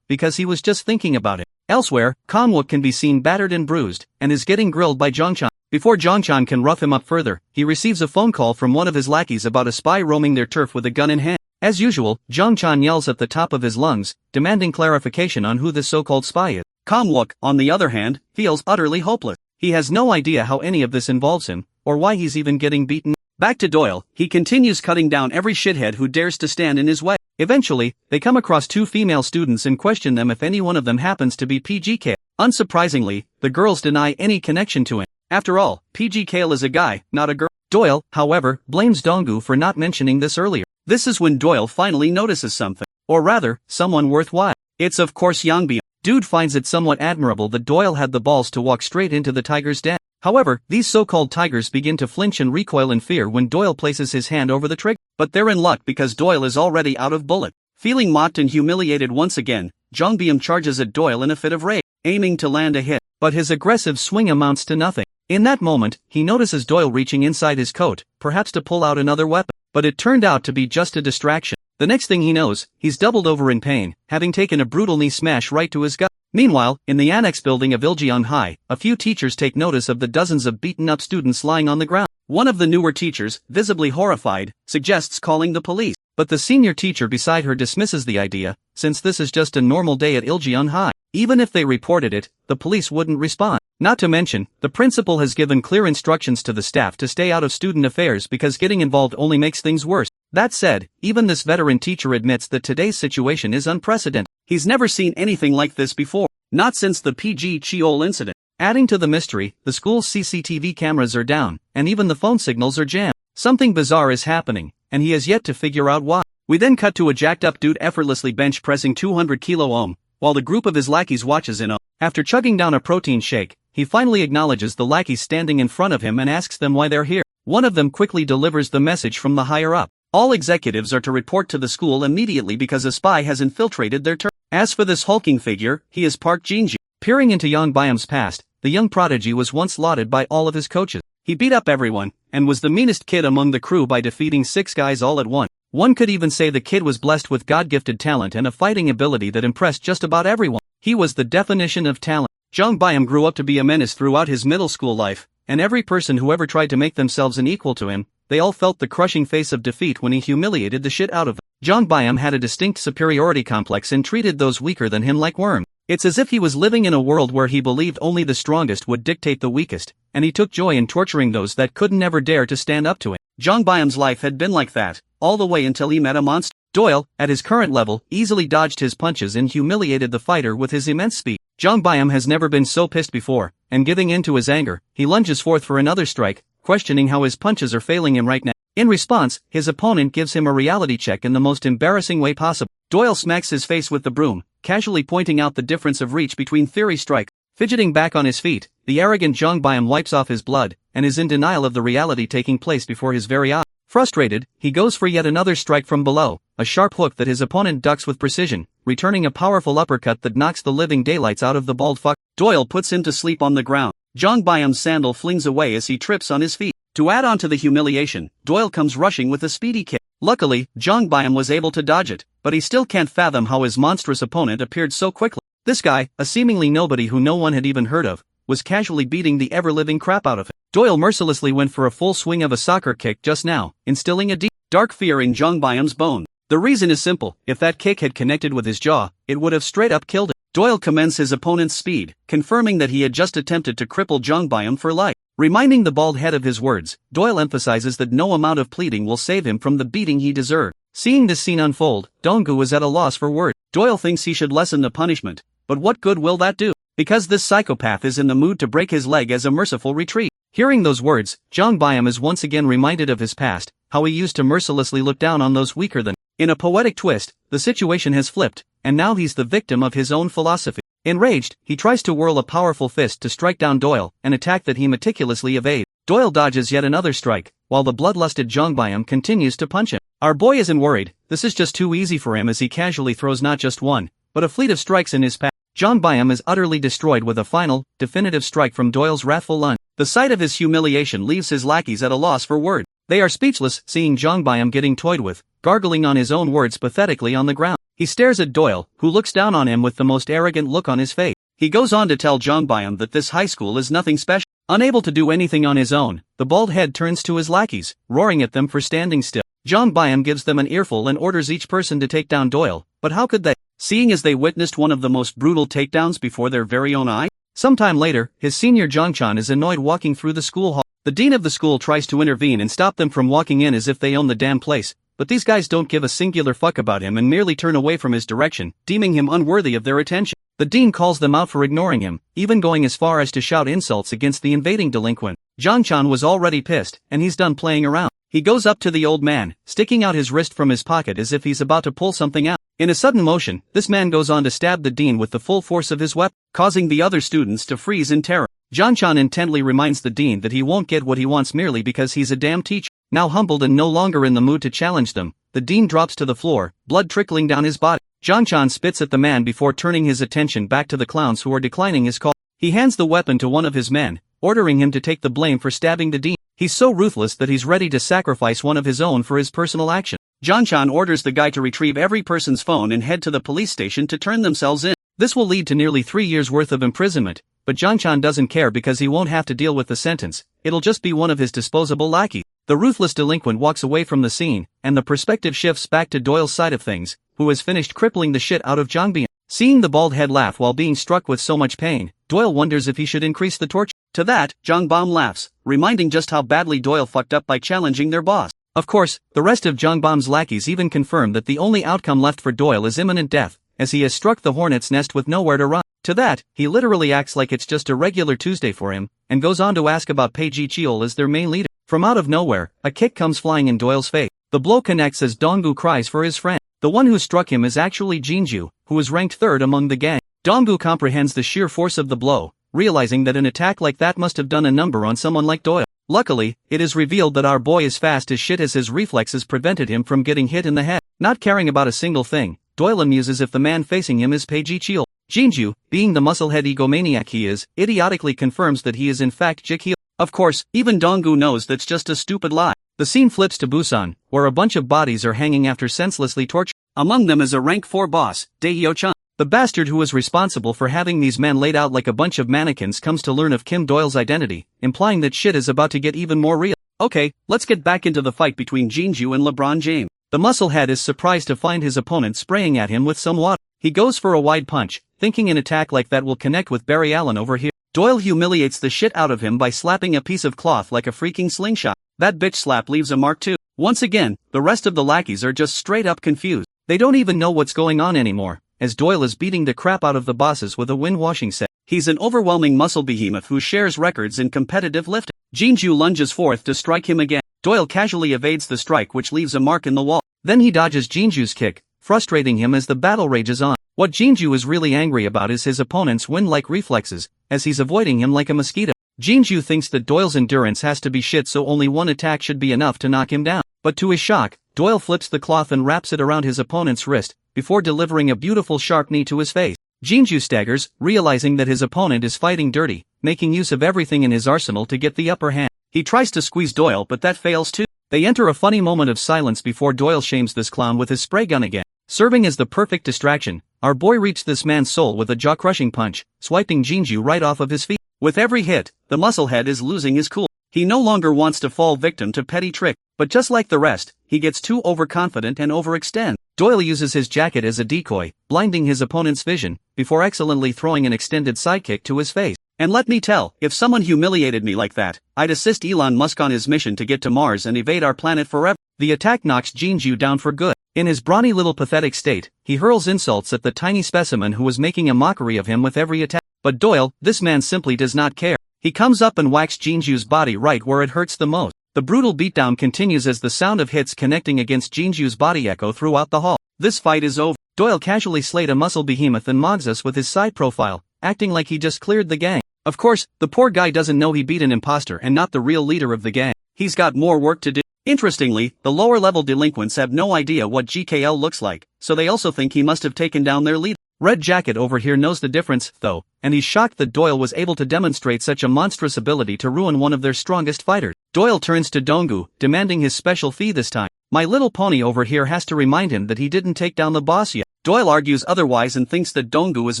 because he was just thinking about it. Elsewhere, Kanwook can be seen battered and bruised, and is getting grilled by Jongchan. Before Jongchan can rough him up further, he receives a phone call from one of his lackeys about a spy roaming their turf with a gun in hand. As usual, Jongchan yells at the top of his lungs, demanding clarification on who this so-called spy is. Kanwook, on the other hand, feels utterly hopeless. He has no idea how any of this involves him, or why he's even getting beaten. Back to Doyle, he continues cutting down every shithead who dares to stand in his way. Eventually, they come across two female students and question them if any one of them happens to be PG Kale. Unsurprisingly, the girls deny any connection to him. After all, PG Kale is a guy, not a girl. Doyle, however, blames Donggu for not mentioning this earlier. This is when Doyle finally notices something. Or rather, someone worthwhile. It's of course Yangbyung. Dude finds it somewhat admirable that Doyle had the balls to walk straight into the tiger's den. However, these so-called tigers begin to flinch and recoil in fear when Doyle places his hand over the trigger. But they're in luck because Doyle is already out of bullet. Feeling mocked and humiliated once again, Jongbyum charges at Doyle in a fit of rage, aiming to land a hit. But his aggressive swing amounts to nothing. In that moment, he notices Doyle reaching inside his coat, perhaps to pull out another weapon. But it turned out to be just a distraction. The next thing he knows, he's doubled over in pain, having taken a brutal knee smash right to his gut. Meanwhile, in the annex building of Iljeong High, a few teachers take notice of the dozens of beaten-up students lying on the ground. One of the newer teachers, visibly horrified, suggests calling the police. But the senior teacher beside her dismisses the idea, since this is just a normal day at Iljeong High. Even if they reported it, the police wouldn't respond. Not to mention, the principal has given clear instructions to the staff to stay out of student affairs because getting involved only makes things worse. That said, even this veteran teacher admits that today's situation is unprecedented. He's never seen anything like this before, not since the PG Cheol incident. Adding to the mystery, the school's CCTV cameras are down, and even the phone signals are jammed. Something bizarre is happening, and he has yet to figure out why. We then cut to a jacked-up dude effortlessly bench-pressing 200 kilo ohm, while the group of his lackeys watches in awe. After chugging down a protein shake, he finally acknowledges the lackeys standing in front of him and asks them why they're here. One of them quickly delivers the message from the higher-up. All executives are to report to the school immediately because a spy has infiltrated their turf. As for this hulking figure, he is Park Jinju. Peering into Yangbyum's past, the young prodigy was once lauded by all of his coaches. He beat up everyone, and was the meanest kid among the crew by defeating 6 guys all at once. One could even say the kid was blessed with God-gifted talent and a fighting ability that impressed just about everyone. He was the definition of talent. Jongbyum grew up to be a menace throughout his middle school life, and every person who ever tried to make themselves an equal to him, they all felt the crushing face of defeat when he humiliated the shit out of them. Jongbyum had a distinct superiority complex and treated those weaker than him like worms. It's as if he was living in a world where he believed only the strongest would dictate the weakest, and he took joy in torturing those that could never dare to stand up to him. Jongbyum's life had been like that, all the way until he met a monster. Doyle, at his current level, easily dodged his punches and humiliated the fighter with his immense speed. Jongbyum has never been so pissed before, and giving in to his anger, he lunges forth for another strike, questioning how his punches are failing him right now. In response, his opponent gives him a reality check in the most embarrassing way possible. Doyle smacks his face with the broom, casually pointing out the difference of reach between theory strikes. Fidgeting back on his feet, the arrogant Jongbyum wipes off his blood, and is in denial of the reality taking place before his very eyes. Frustrated, he goes for yet another strike from below, a sharp hook that his opponent ducks with precision, returning a powerful uppercut that knocks the living daylights out of the bald fuck. Doyle puts him to sleep on the ground. Jongbyum's sandal flings away as he trips on his feet. To add on to the humiliation, Doyle comes rushing with a speedy kick. Luckily, Jongbyum was able to dodge it, but he still can't fathom how his monstrous opponent appeared so quickly. This guy, a seemingly nobody who no one had even heard of, was casually beating the ever-living crap out of him. Doyle mercilessly went for a full swing of a soccer kick just now, instilling a deep, dark fear in Jongbyum's bone. The reason is simple: if that kick had connected with his jaw, it would have straight up killed him. Doyle commends his opponent's speed, confirming that he had just attempted to cripple Jongbyum for life. Reminding the bald head of his words, Doyle emphasizes that no amount of pleading will save him from the beating he deserved. Seeing this scene unfold, Donggu was at a loss for words. Doyle thinks he should lessen the punishment, but what good will that do? Because this psychopath is in the mood to break his leg as a merciful retreat. Hearing those words, Jongbyum is once again reminded of his past, how he used to mercilessly look down on those weaker than. In a poetic twist, the situation has flipped, and now he's the victim of his own philosophy. Enraged, he tries to whirl a powerful fist to strike down Doyle, an attack that he meticulously evades. Doyle dodges yet another strike, while the bloodlusted Jongbyum continues to punch him. Our boy isn't worried, this is just too easy for him as he casually throws not just one, but a fleet of strikes in his path. Jongbyum is utterly destroyed with a final, definitive strike from Doyle's wrathful lunge. The sight of his humiliation leaves his lackeys at a loss for words. They are speechless, seeing Jongbyum getting toyed with, gargling on his own words pathetically on the ground. He stares at Doyle, who looks down on him with the most arrogant look on his face. He goes on to tell Jongbyum that this high school is nothing special. Unable to do anything on his own, the bald head turns to his lackeys, roaring at them for standing still. Jongbyum gives them an earful and orders each person to take down Doyle, but how could they, seeing as they witnessed one of the most brutal takedowns before their very own eyes? Sometime later, his senior Jongchan is annoyed walking through the school hall. The dean of the school tries to intervene and stop them from walking in as if they own the damn place, but these guys don't give a singular fuck about him and merely turn away from his direction, deeming him unworthy of their attention. The dean calls them out for ignoring him, even going as far as to shout insults against the invading delinquent. Jongchan was already pissed, and he's done playing around. He goes up to the old man, sticking out his wrist from his pocket as if he's about to pull something out. In a sudden motion, this man goes on to stab the dean with the full force of his weapon, causing the other students to freeze in terror. Jongchan intently reminds the dean that he won't get what he wants merely because he's a damn teacher. Now humbled and no longer in the mood to challenge them, the dean drops to the floor, blood trickling down his body. Jongchan spits at the man before turning his attention back to the clowns who are declining his call. He hands the weapon to one of his men, ordering him to take the blame for stabbing the dean. He's so ruthless that he's ready to sacrifice one of his own for his personal action. Jongchan orders the guy to retrieve every person's phone and head to the police station to turn themselves in. This will lead to nearly 3 years worth of imprisonment, but Jongchan doesn't care because he won't have to deal with the sentence. It'll just be one of his disposable lackeys. The ruthless delinquent walks away from the scene, and the perspective shifts back to Doyle's side of things, who has finished crippling the shit out of Jongbyum. Seeing the bald head laugh while being struck with so much pain, Doyle wonders if he should increase the torture. To that, Jongbyum laughs, reminding just how badly Doyle fucked up by challenging their boss. Of course, the rest of Jongbyum's lackeys even confirm that the only outcome left for Doyle is imminent death, as he has struck the hornet's nest with nowhere to run. To that, he literally acts like it's just a regular Tuesday for him, and goes on to ask about Peiji Cheol as their main leader. From out of nowhere, a kick comes flying in Doyle's face. The blow connects as Donggu cries for his friend. The one who struck him is actually Jinju, who is ranked third among the gang. Donggu comprehends the sheer force of the blow, realizing that an attack like that must have done a number on someone like Doyle. Luckily, it is revealed that our boy is fast as shit as his reflexes prevented him from getting hit in the head. Not caring about a single thing, Doyle amuses if the man facing him is Peiji Cheol. Jinju, being the musclehead egomaniac he is, idiotically confirms that he is in fact Jik. Of course, even Donggu knows that's just a stupid lie. The scene flips to Busan, where a bunch of bodies are hanging after senselessly tortured. Among them is a rank 4 boss, Daehyo-chan. The bastard who was responsible for having these men laid out like a bunch of mannequins comes to learn of Kim Doyle's identity, implying that shit is about to get even more real. Okay, let's get back into the fight between Jinju and LeBron James. The musclehead is surprised to find his opponent spraying at him with some water. He goes for a wide punch, thinking an attack like that will connect with Barry Allen over here. Doyle humiliates the shit out of him by slapping a piece of cloth like a freaking slingshot. That bitch slap leaves a mark too. Once again, the rest of the lackeys are just straight up confused. They don't even know what's going on anymore, as Doyle is beating the crap out of the bosses with a wind-washing set. He's an overwhelming muscle behemoth who shares records in competitive lifting. Jinju lunges forth to strike him again. Doyle casually evades the strike, which leaves a mark in the wall. Then he dodges Jinju's kick, frustrating him as the battle rages on. What Jinju is really angry about is his opponent's wind-like reflexes, as he's avoiding him like a mosquito. Jinju thinks that Doyle's endurance has to be shit, so only one attack should be enough to knock him down. But to his shock, Doyle flips the cloth and wraps it around his opponent's wrist, before delivering a beautiful sharp knee to his face. Jinju staggers, realizing that his opponent is fighting dirty, making use of everything in his arsenal to get the upper hand. He tries to squeeze Doyle, but that fails too. They enter a funny moment of silence before Doyle shames this clown with his spray gun again. Serving as the perfect distraction, our boy reached this man's soul with a jaw-crushing punch, swiping Jinju right off of his feet. With every hit, the musclehead is losing his cool. He no longer wants to fall victim to petty trick, but just like the rest, he gets too overconfident and overextends. Doyle uses his jacket as a decoy, blinding his opponent's vision, before excellently throwing an extended sidekick to his face. And let me tell, if someone humiliated me like that, I'd assist Elon Musk on his mission to get to Mars and evade our planet forever. The attack knocks Jinju down for good. In his brawny little pathetic state, he hurls insults at the tiny specimen who was making a mockery of him with every attack. But Doyle, this man simply does not care. He comes up and whacks Jinju's body right where it hurts the most. The brutal beatdown continues as the sound of hits connecting against Jinju's body echo throughout the hall. This fight is over. Doyle casually slayed a muscle behemoth and mogs us with his side profile, acting like he just cleared the gang. Of course, the poor guy doesn't know he beat an imposter and not the real leader of the gang. He's got more work to do. Interestingly, the lower-level delinquents have no idea what GKL looks like, so they also think he must have taken down their leader. Red Jacket over here knows the difference, though, and he's shocked that Doyle was able to demonstrate such a monstrous ability to ruin one of their strongest fighters. Doyle turns to Donggu, demanding his special fee this time. My Little Pony over here has to remind him that he didn't take down the boss yet. Doyle argues otherwise and thinks that Donggu is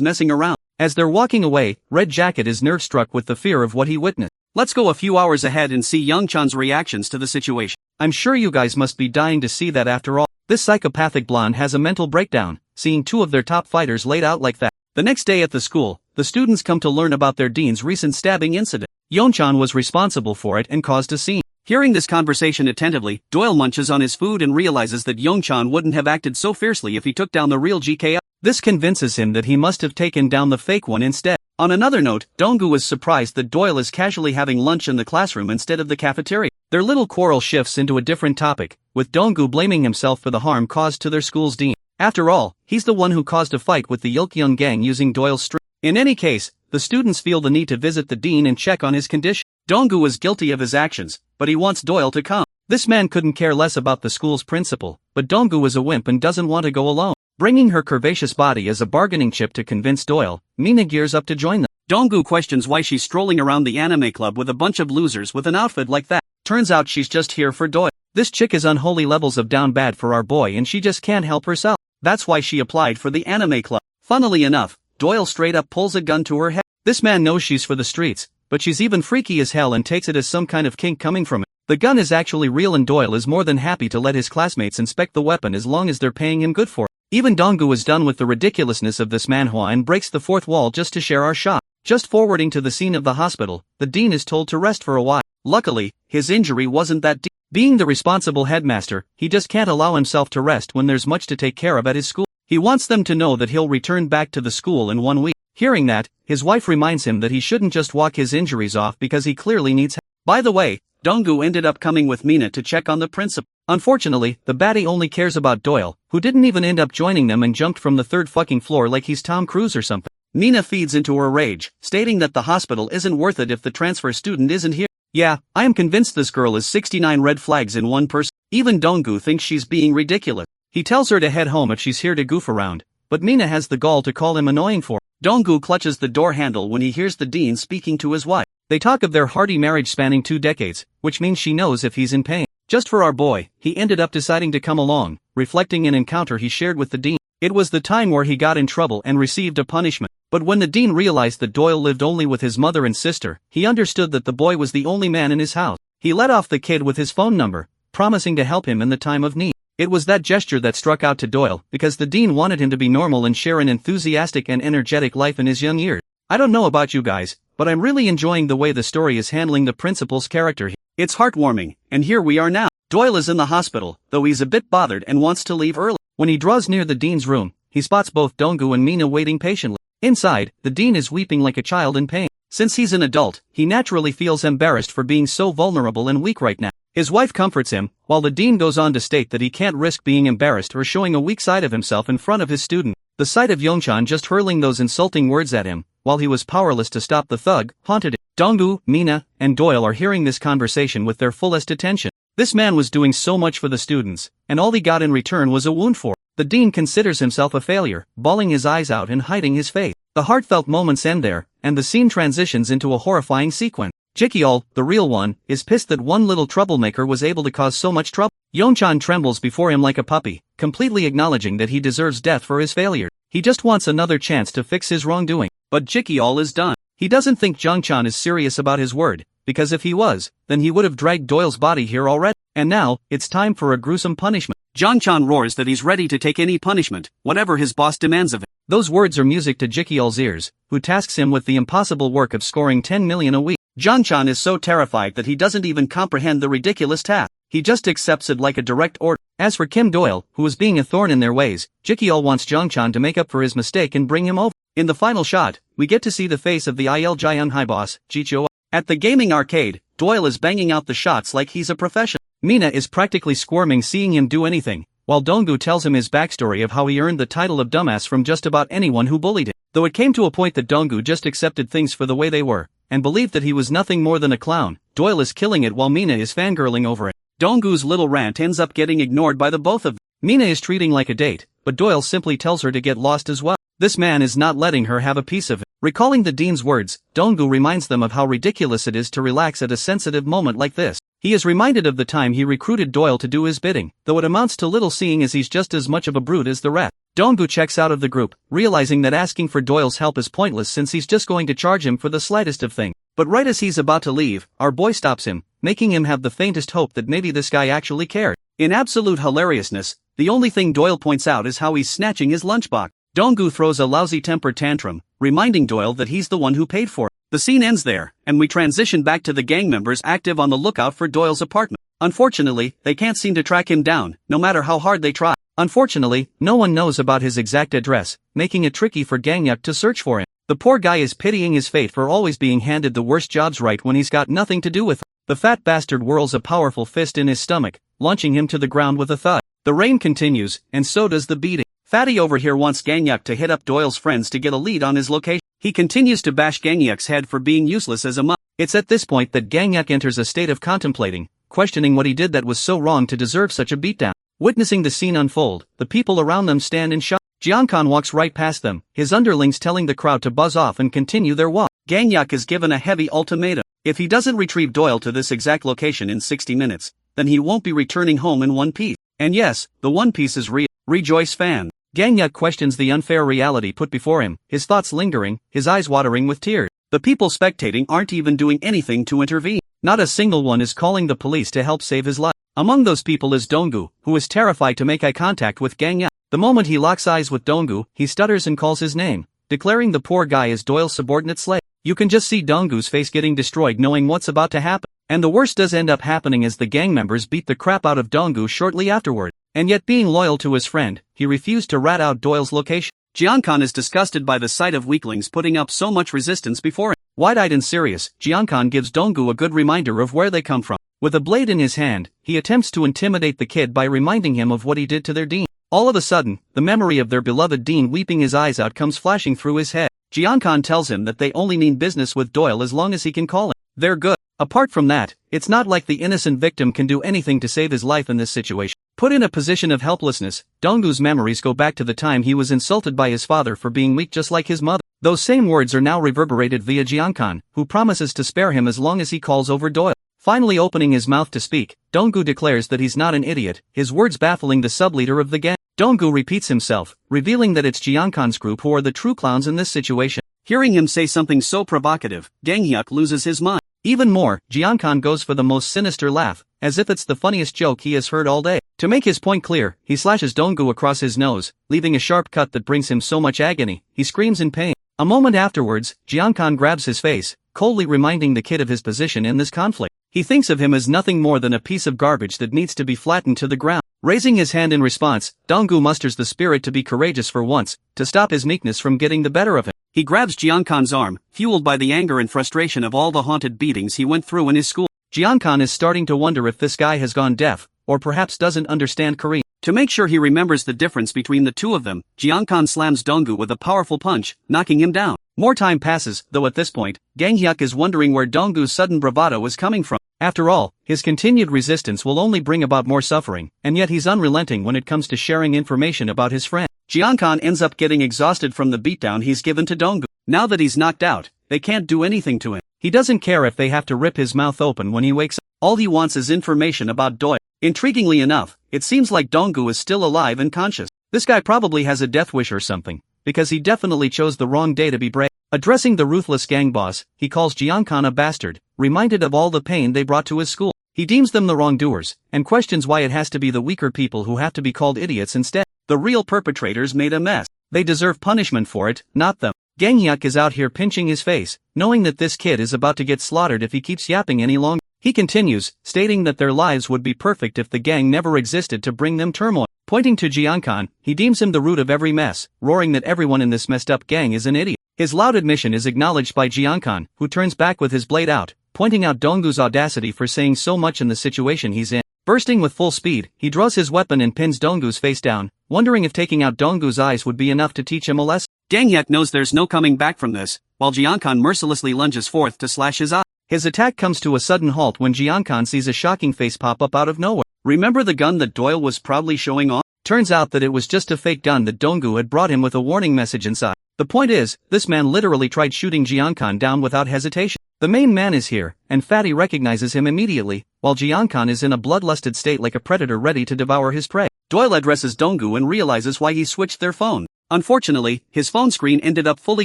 messing around. As they're walking away, Red Jacket is nerve-struck with the fear of what he witnessed. Let's go a few hours ahead and see Youngchan's reactions to the situation. I'm sure you guys must be dying to see that after all. This psychopathic blonde has a mental breakdown, seeing two of their top fighters laid out like that. The next day at the school, the students come to learn about their dean's recent stabbing incident. Youngchan was responsible for it and caused a scene. Hearing this conversation attentively, Doyle munches on his food and realizes that Youngchan wouldn't have acted so fiercely if he took down the real GKL. This convinces him that he must have taken down the fake one instead. On another note, Donggu is surprised that Doyle is casually having lunch in the classroom instead of the cafeteria. Their little quarrel shifts into a different topic, with Donggu blaming himself for the harm caused to their school's dean. After all, he's the one who caused a fight with the Yilkyung gang using Doyle's string. In any case, the students feel the need to visit the dean and check on his condition. Donggu is guilty of his actions, but he wants Doyle to come. This man couldn't care less about the school's principal, but Donggu is a wimp and doesn't want to go alone. Bringing her curvaceous body as a bargaining chip to convince Doyle, Mina gears up to join them. Donggu questions why she's strolling around the anime club with a bunch of losers with an outfit like that. Turns out she's just here for Doyle. This chick is unholy levels of down bad for our boy and she just can't help herself. That's why she applied for the anime club. Funnily enough, Doyle straight up pulls a gun to her head. This man knows she's for the streets, but she's even freaky as hell and takes it as some kind of kink coming from it. The gun is actually real and Doyle is more than happy to let his classmates inspect the weapon as long as they're paying him good for it. Even Donggu is done with the ridiculousness of this manhwa and breaks the fourth wall just to share our shot. Just forwarding to the scene of the hospital, the dean is told to rest for a while. Luckily, his injury wasn't that deep. Being the responsible headmaster, he just can't allow himself to rest when there's much to take care of at his school. He wants them to know that he'll return back to the school in 1 week. Hearing that, his wife reminds him that he shouldn't just walk his injuries off because he clearly needs help. By the way, Donggu ended up coming with Mina to check on the principal. Unfortunately, the baddie only cares about Doyle, who didn't even end up joining them and jumped from the third fucking floor like he's Tom Cruise or something. Mina feeds into her rage, stating that the hospital isn't worth it if the transfer student isn't here. Yeah, I am convinced this girl is 69 red flags in one person. Even Donggu thinks she's being ridiculous. He tells her to head home if she's here to goof around, but Mina has the gall to call him annoying for it. Donggu clutches the door handle when he hears the dean speaking to his wife. They talk of their hearty marriage spanning 2 decades, which means she knows if he's in pain. Just for our boy, he ended up deciding to come along, reflecting an encounter he shared with the dean. It was the time where he got in trouble and received a punishment. But when the dean realized that Doyle lived only with his mother and sister, he understood that the boy was the only man in his house. He let off the kid with his phone number, promising to help him in the time of need. It was that gesture that struck out to Doyle, because the dean wanted him to be normal and share an enthusiastic and energetic life in his young years. I don't know about you guys, but I'm really enjoying the way the story is handling the principal's character here. It's heartwarming, and here we are now. Doyle is in the hospital, though he's a bit bothered and wants to leave early. When he draws near the dean's room, he spots both Donggu and Mina waiting patiently. Inside, the dean is weeping like a child in pain. Since he's an adult, he naturally feels embarrassed for being so vulnerable and weak right now. His wife comforts him, while the dean goes on to state that he can't risk being embarrassed or showing a weak side of himself in front of his student. The sight of Youngchan just hurling those insulting words at him, while he was powerless to stop the thug, haunted him. Donggu, Mina, and Doyle are hearing this conversation with their fullest attention. This man was doing so much for the students, and all he got in return was a wound for. The dean considers himself a failure, bawling his eyes out and hiding his face. The heartfelt moments end there, and the scene transitions into a horrifying sequence. Jikyol, the real one, is pissed that one little troublemaker was able to cause so much trouble. Youngchan trembles before him like a puppy, completely acknowledging that he deserves death for his failure. He just wants another chance to fix his wrongdoing. But Jikyol is done. He doesn't think Youngchan is serious about his word, because if he was, then he would have dragged Doyle's body here already. And now, it's time for a gruesome punishment. Youngchan roars that he's ready to take any punishment, whatever his boss demands of him. Those words are music to Jikyol's ears, who tasks him with the impossible work of scoring 10 million a week. Youngchan is so terrified that he doesn't even comprehend the ridiculous task. He just accepts it like a direct order. As for Kim Doyle, who was being a thorn in their ways, Jikyol wants Youngchan to make up for his mistake and bring him over. In the final shot, we get to see the face of the Il Jiang High boss, Jicho. At the gaming arcade, Doyle is banging out the shots like he's a professional. Mina is practically squirming seeing him do anything, while Donggu tells him his backstory of how he earned the title of dumbass from just about anyone who bullied him. Though it came to a point that Donggu just accepted things for the way they were, and believed that he was nothing more than a clown, Doyle is killing it while Mina is fangirling over it. Donggu's little rant ends up getting ignored by the both of them. Mina is treating like a date, but Doyle simply tells her to get lost as well. This man is not letting her have a piece of it. Recalling the dean's words, Donggu reminds them of how ridiculous it is to relax at a sensitive moment like this. He is reminded of the time he recruited Doyle to do his bidding, though it amounts to little seeing as he's just as much of a brute as the rest. Donggu checks out of the group, realizing that asking for Doyle's help is pointless since he's just going to charge him for the slightest of things. But right as he's about to leave, our boy stops him, making him have the faintest hope that maybe this guy actually cared. In absolute hilariousness, the only thing Doyle points out is how he's snatching his lunchbox. Donggu throws a lousy temper tantrum, reminding Doyle that he's the one who paid for it. The scene ends there, and we transition back to the gang members active on the lookout for Doyle's apartment. Unfortunately, they can't seem to track him down, no matter how hard they try. Unfortunately, no one knows about his exact address, making it tricky for Gangyuk to search for him. The poor guy is pitying his fate for always being handed the worst jobs right when he's got nothing to do with them. The fat bastard whirls a powerful fist in his stomach, launching him to the ground with a thud. The rain continues, and so does the beating. Fatty over here wants Gangyuk to hit up Doyle's friends to get a lead on his location. He continues to bash Gangyuk's head for being useless as a mug. It's at this point that Gangyuk enters a state of contemplating, questioning what he did that was so wrong to deserve such a beatdown. Witnessing the scene unfold, the people around them stand in shock. Jiankhan walks right past them, his underlings telling the crowd to buzz off and continue their walk. Gangyuk is given a heavy ultimatum. If he doesn't retrieve Doyle to this exact location in 60 minutes, then he won't be returning home in one piece. And yes, the One Piece is real. Rejoice fan. Gangyuk questions the unfair reality put before him, his thoughts lingering, his eyes watering with tears. The people spectating aren't even doing anything to intervene. Not a single one is calling the police to help save his life. Among those people is Donggu, who is terrified to make eye contact with Gangyuk. The moment he locks eyes with Donggu, he stutters and calls his name, declaring the poor guy is Doyle's subordinate slave. You can just see Donggu's face getting destroyed knowing what's about to happen. And the worst does end up happening as the gang members beat the crap out of Donggu shortly afterward. And yet being loyal to his friend, he refused to rat out Doyle's location. Jiankhan is disgusted by the sight of weaklings putting up so much resistance before him. Wide-eyed and serious, Jiankhan gives Donggu a good reminder of where they come from. With a blade in his hand, he attempts to intimidate the kid by reminding him of what he did to their dean. All of a sudden, the memory of their beloved dean weeping his eyes out comes flashing through his head. Jiankhan tells him that they only mean business with Doyle as long as he can call him. They're good. Apart from that, it's not like the innocent victim can do anything to save his life in this situation. Put in a position of helplessness, Donggu's memories go back to the time he was insulted by his father for being weak just like his mother. Those same words are now reverberated via Jiankhan, who promises to spare him as long as he calls over Doyle. Finally opening his mouth to speak, Donggu declares that he's not an idiot, his words baffling the sub-leader of the gang. Donggu repeats himself, revealing that it's Jiankhan's group who are the true clowns in this situation. Hearing him say something so provocative, Gangyuk loses his mind. Even more, Jiankhan goes for the most sinister laugh, as if it's the funniest joke he has heard all day. To make his point clear, he slashes Donggu across his nose, leaving a sharp cut that brings him so much agony, he screams in pain. A moment afterwards, Jiankhan grabs his face, coldly reminding the kid of his position in this conflict. He thinks of him as nothing more than a piece of garbage that needs to be flattened to the ground. Raising his hand in response, Donggu musters the spirit to be courageous for once, to stop his meekness from getting the better of him. He grabs Jiankhan's arm, fueled by the anger and frustration of all the haunted beatings he went through in his school. Jiankhan is starting to wonder if this guy has gone deaf, or perhaps doesn't understand Korean. To make sure he remembers the difference between the two of them, Jiankhan slams Donggu with a powerful punch, knocking him down. More time passes, though at this point, Gangyuk is wondering where Donggu's sudden bravado is coming from. After all, his continued resistance will only bring about more suffering, and yet he's unrelenting when it comes to sharing information about his friend. Jiankhan ends up getting exhausted from the beatdown he's given to Donggu. Now that he's knocked out, they can't do anything to him. He doesn't care if they have to rip his mouth open when he wakes up. All he wants is information about Doyle. Intriguingly enough, it seems like Donggu is still alive and conscious. This guy probably has a death wish or something, because he definitely chose the wrong day to be brave. Addressing the ruthless gang boss, he calls Jiankhan a bastard, reminded of all the pain they brought to his school. He deems them the wrongdoers, and questions why it has to be the weaker people who have to be called idiots instead. The real perpetrators made a mess. They deserve punishment for it, not them. Gangyuk is out here pinching his face, knowing that this kid is about to get slaughtered if he keeps yapping any longer. He continues, stating that their lives would be perfect if the gang never existed to bring them turmoil. Pointing to Jiankhan, he deems him the root of every mess, roaring that everyone in this messed up gang is an idiot. His loud admission is acknowledged by Jiankhan, who turns back with his blade out, pointing out Donggu's audacity for saying so much in the situation he's in. Bursting with full speed, he draws his weapon and pins Donggu's face down, wondering if taking out Donggu's eyes would be enough to teach him a lesson. Gangyuk knows there's no coming back from this, while Jiankhan mercilessly lunges forth to slash his eye. His attack comes to a sudden halt when Jiankhan sees a shocking face pop up out of nowhere. Remember the gun that Doyle was proudly showing off? Turns out that it was just a fake gun that Donggu had brought him with a warning message inside. The point is, this man literally tried shooting Jiankhan down without hesitation. The main man is here, and Fatty recognizes him immediately, while Jiankhan is in a bloodlusted state like a predator ready to devour his prey. Doyle addresses Donggu and realizes why he switched their phone. Unfortunately, his phone screen ended up fully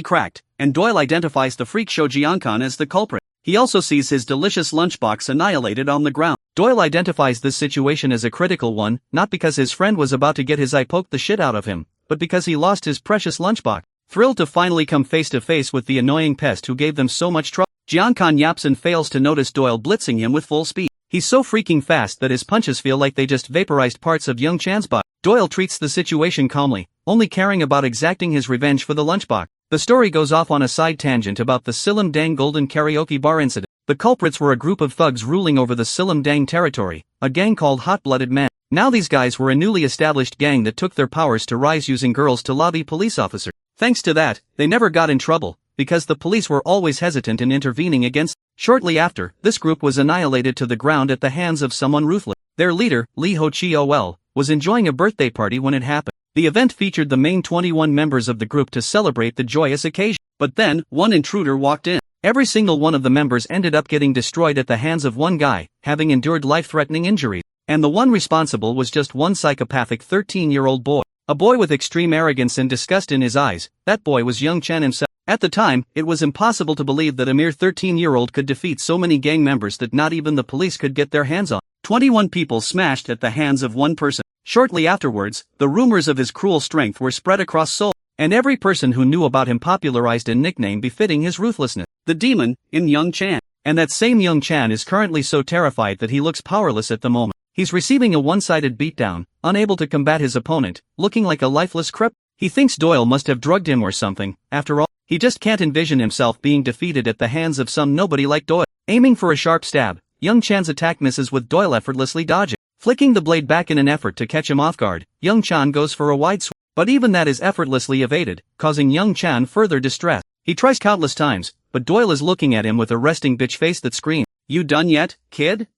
cracked, and Doyle identifies the freak show Jiankhan as the culprit. He also sees his delicious lunchbox annihilated on the ground. Doyle identifies this situation as a critical one, not because his friend was about to get his eye poked the shit out of him, but because he lost his precious lunchbox. Thrilled to finally come face to face with the annoying pest who gave them so much trouble, Jiankhan yaps and fails to notice Doyle blitzing him with full speed. He's so freaking fast that his punches feel like they just vaporized parts of Young Chan's body. Doyle treats the situation calmly, only caring about exacting his revenge for the lunchbox. The story goes off on a side tangent about the Silam Dang Golden Karaoke Bar incident. The culprits were a group of thugs ruling over the Silam Dang territory, a gang called Hot-Blooded Men. Now these guys were a newly established gang that took their powers to rise using girls to lobby police officers. Thanks to that, they never got in trouble, because the police were always hesitant in intervening against. Shortly after, this group was annihilated to the ground at the hands of someone ruthless. Their leader, Lee Ho-Chi-O-L, was enjoying a birthday party when it happened. The event featured the main 21 members of the group to celebrate the joyous occasion. But then, one intruder walked in. Every single one of the members ended up getting destroyed at the hands of one guy, having endured life-threatening injuries. And the one responsible was just one psychopathic 13-year-old boy. A boy with extreme arrogance and disgust in his eyes. That boy was Young Chan himself. At the time, it was impossible to believe that a mere 13-year-old could defeat so many gang members that not even the police could get their hands on. 21 people smashed at the hands of one person. Shortly afterwards, the rumors of his cruel strength were spread across Seoul, and every person who knew about him popularized a nickname befitting his ruthlessness. The demon, in Young Chan. And that same Young Chan is currently so terrified that he looks powerless at the moment. He's receiving a one-sided beatdown, unable to combat his opponent, looking like a lifeless cripple. He thinks Doyle must have drugged him or something. After all, he just can't envision himself being defeated at the hands of some nobody like Doyle. Aiming for a sharp stab, Young Chan's attack misses with Doyle effortlessly dodging. Flicking the blade back in an effort to catch him off guard, Young Chan goes for a wide swing. But even that is effortlessly evaded, causing Young Chan further distress. He tries countless times, but Doyle is looking at him with a resting bitch face that screams, "You done yet, kid?"